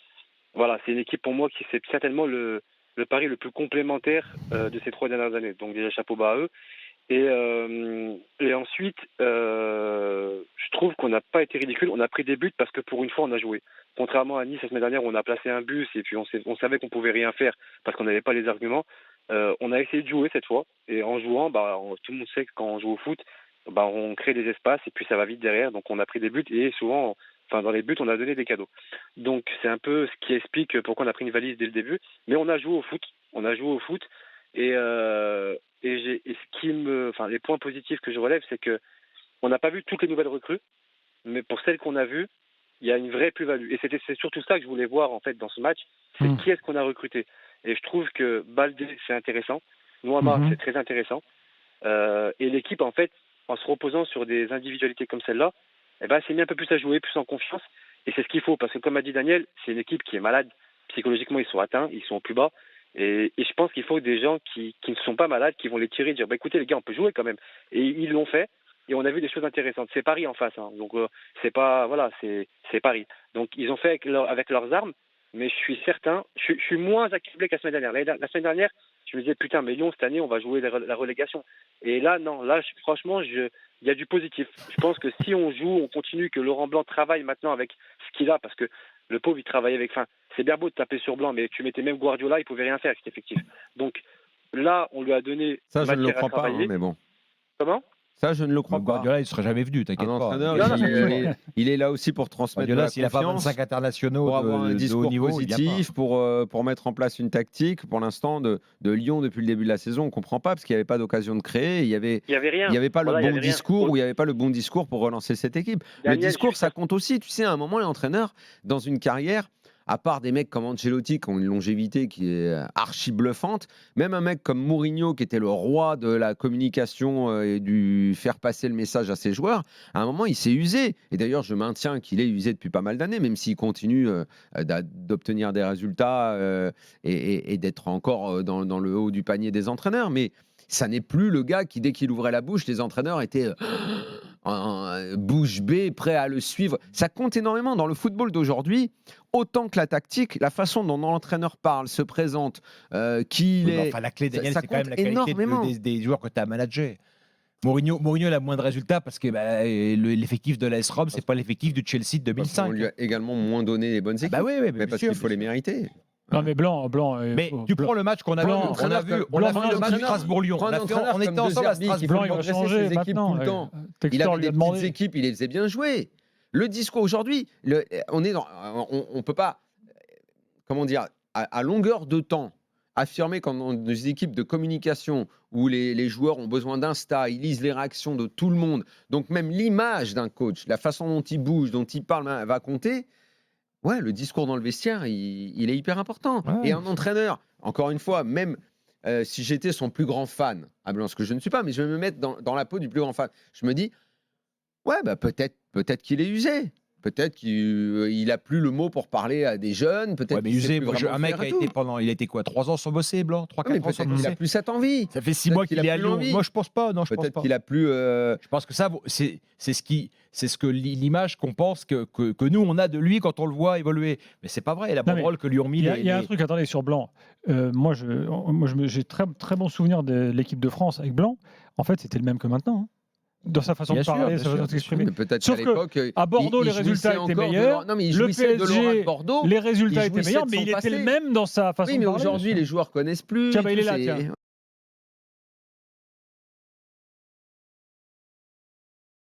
Speaker 8: voilà, c'est une équipe pour moi qui c'est certainement le pari le plus complémentaire de ces 3 dernières années. Donc déjà, chapeau bas à eux. Et ensuite, je trouve qu'on n'a pas été ridicule. On a pris des buts parce que pour une fois, on a joué. Contrairement à Nice la semaine dernière, où on a placé un bus et puis on savait qu'on pouvait rien faire parce qu'on n'avait pas les arguments. On a essayé de jouer cette fois. Et en jouant, tout le monde sait que quand on joue au foot, on crée des espaces et puis ça va vite derrière. Donc on a pris des buts et souvent, dans les buts, on a donné des cadeaux. Donc c'est un peu ce qui explique pourquoi on a pris une valise dès le début. Mais on a joué au foot. Et les points positifs que je relève, c'est que on n'a pas vu toutes les nouvelles recrues, mais pour celles qu'on a vues, il y a une vraie plus-value. Et c'est surtout ça que je voulais voir en fait dans ce match, c'est qui est-ce qu'on a recruté. Et je trouve que Baldé, c'est intéressant, Noama, c'est très intéressant, et l'équipe en fait, en se reposant sur des individualités comme celle-là, s'est mis un peu plus à jouer, plus en confiance, et c'est ce qu'il faut, parce que comme a dit Daniel, c'est une équipe qui est malade, psychologiquement ils sont atteints, ils sont au plus bas. Et je pense qu'il faut des gens qui ne sont pas malades, qui vont les tirer et dire écoutez les gars, on peut jouer quand même. Et ils l'ont fait et on a vu des choses intéressantes. C'est Paris en face, donc c'est pas c'est Paris. Donc ils ont fait avec leurs armes, mais je suis certain, je suis moins accablé que la semaine dernière. La semaine dernière, je me disais putain mais Lyon cette année on va jouer la relégation. Et là non, franchement il y a du positif. Je pense que si on joue, on continue, que Laurent Blanc travaille maintenant avec ce qu'il a, parce que le pauvre il travaille avec c'est bien beau de taper sur Blanc, mais tu mettais même Guardiola, il pouvait rien faire avec cet effectif. Donc là, on lui a donné
Speaker 3: Ça, je ne le
Speaker 8: matière à
Speaker 3: crois pas,
Speaker 8: travailler.
Speaker 3: mais bon.
Speaker 8: Comment ?
Speaker 3: Ça, je ne le crois pas.
Speaker 1: Guardiola, il ne serait jamais venu, t'inquiète
Speaker 3: Un
Speaker 1: pas.
Speaker 3: entraîneur, il est là aussi pour transmettre
Speaker 1: Guardiola,
Speaker 3: de la
Speaker 1: s'il n'a pas
Speaker 3: confiance,
Speaker 1: 25 internationaux
Speaker 3: pour avoir un
Speaker 1: de
Speaker 3: discours
Speaker 1: haut niveau,
Speaker 3: positif, pour mettre en place une tactique. Pour l'instant, de Lyon, depuis le début de la saison, on ne comprend pas, parce qu'il n'y avait pas d'occasion de créer. Il n'y avait
Speaker 8: rien.
Speaker 3: Il n'y avait pas
Speaker 8: Voilà, il y
Speaker 3: le bon
Speaker 8: avait rien.
Speaker 3: discours, ou il n'y avait pas le bon discours pour relancer cette équipe.
Speaker 8: Daniel,
Speaker 3: le discours,
Speaker 8: je suis
Speaker 3: ça compte aussi. Tu sais, à un moment, les entraîneurs, dans une carrière, à part des mecs comme Ancelotti qui ont une longévité qui est archi bluffante, même un mec comme Mourinho qui était le roi de la communication et du faire passer le message à ses joueurs, à un moment il s'est usé. Et d'ailleurs je maintiens qu'il est usé depuis pas mal d'années, même s'il continue d'obtenir des résultats et d'être encore dans le haut du panier des entraîneurs. Mais ça n'est plus le gars qui, dès qu'il ouvrait la bouche, les entraîneurs étaient bouche bée, prêts à le suivre. Ça compte énormément dans le football d'aujourd'hui, autant que la tactique, la façon dont l'entraîneur parle, se présente, qui il est.
Speaker 1: Enfin, la clé, Daniel,
Speaker 3: ça
Speaker 1: c'est quand même
Speaker 3: compte
Speaker 1: la qualité
Speaker 3: énormément.
Speaker 1: des joueurs que tu as managés. Mourinho, il a moins de résultats parce que l'effectif de l'AS Rome, c'est pas l'effectif du Chelsea de 2005.
Speaker 3: On lui a également moins donné les bonnes équipes,
Speaker 1: oui,
Speaker 3: mais parce qu'il faut les mériter.
Speaker 2: Non, mais Blanc.
Speaker 1: Mais tu prends le match qu'on a vu,
Speaker 2: Blanc,
Speaker 1: on a vu le match Strasbourg-Lyon. On était ensemble à Strasbourg.
Speaker 2: Blanc, il va changer
Speaker 3: ses équipes
Speaker 2: maintenant.
Speaker 3: tout le temps. Il
Speaker 2: Textor
Speaker 3: avait
Speaker 2: lui a
Speaker 3: des petites
Speaker 2: demandé.
Speaker 3: équipes, il les faisait bien jouer. Le discours aujourd'hui, on peut pas, comment dire, à longueur de temps, affirmer quand dans des équipes de communication où les joueurs ont besoin d'insta, ils lisent les réactions de tout le monde, donc même l'image d'un coach, la façon dont il bouge, dont il parle, va compter. Ouais, le discours dans le vestiaire, il est hyper important.
Speaker 1: Ouais.
Speaker 3: Et un entraîneur, encore une fois, même si j'étais son plus grand fan, à Blanc, ce que je ne suis pas, mais je vais me mettre dans la peau du plus grand fan. Je me dis, ouais, bah peut-être qu'il est usé. Peut-être qu'il a plus le mot pour parler à des jeunes. Peut-être
Speaker 1: Ouais, mais
Speaker 3: qu'il sait
Speaker 1: usé,
Speaker 3: plus vraiment
Speaker 1: un mec
Speaker 3: faire
Speaker 1: a
Speaker 3: et
Speaker 1: été
Speaker 3: tout.
Speaker 1: il a été quoi, 3 ans sans bosser, Blanc, 3-4
Speaker 3: Mais
Speaker 1: ans sans
Speaker 3: peut-être qu'il a
Speaker 1: bosser.
Speaker 3: plus cette envie.
Speaker 1: Ça fait 6
Speaker 3: Peut-être
Speaker 1: mois
Speaker 3: qu'il
Speaker 1: qu'il
Speaker 3: a
Speaker 1: est à
Speaker 3: plus
Speaker 1: Lyon.
Speaker 3: l'envie.
Speaker 1: Moi, je pense pas. Non, je pense
Speaker 3: Peut-être
Speaker 1: pas.
Speaker 3: qu'il a plus.
Speaker 1: Je pense que ça, c'est ce que l'image qu'on pense que nous on a de lui quand on le voit évoluer. Mais c'est pas vrai. La
Speaker 2: Non, mais
Speaker 1: banderole que lui ont mis.
Speaker 2: Il y a un truc, attendez, sur Blanc. Moi, j'ai très, très bon souvenir de l'équipe de France avec Blanc. En fait, c'était le même que maintenant. Dans sa façon
Speaker 1: Bien
Speaker 2: de
Speaker 1: sûr,
Speaker 2: parler,
Speaker 1: bien
Speaker 2: sa façon
Speaker 1: sûr,
Speaker 2: de s'exprimer.
Speaker 3: Mais peut-être
Speaker 2: Sauf
Speaker 3: qu'à l'époque,
Speaker 2: à Bordeaux,
Speaker 3: il
Speaker 2: les résultats
Speaker 3: jouissait
Speaker 2: étaient
Speaker 3: encore de
Speaker 2: meilleurs.
Speaker 3: non, mais il
Speaker 2: Le
Speaker 3: jouissait de l'aura
Speaker 2: PSG,
Speaker 3: de Bordeaux.
Speaker 2: les résultats
Speaker 3: Il
Speaker 2: étaient meilleurs,
Speaker 3: jouissait de
Speaker 2: mais
Speaker 3: son
Speaker 2: il était
Speaker 3: passé.
Speaker 2: le même dans sa façon
Speaker 3: Oui,
Speaker 2: de
Speaker 3: mais
Speaker 2: parler.
Speaker 3: aujourd'hui, les joueurs connaissent plus.
Speaker 2: Tiens, bah, il est
Speaker 3: tout,
Speaker 2: là,
Speaker 3: c'est-
Speaker 2: tiens.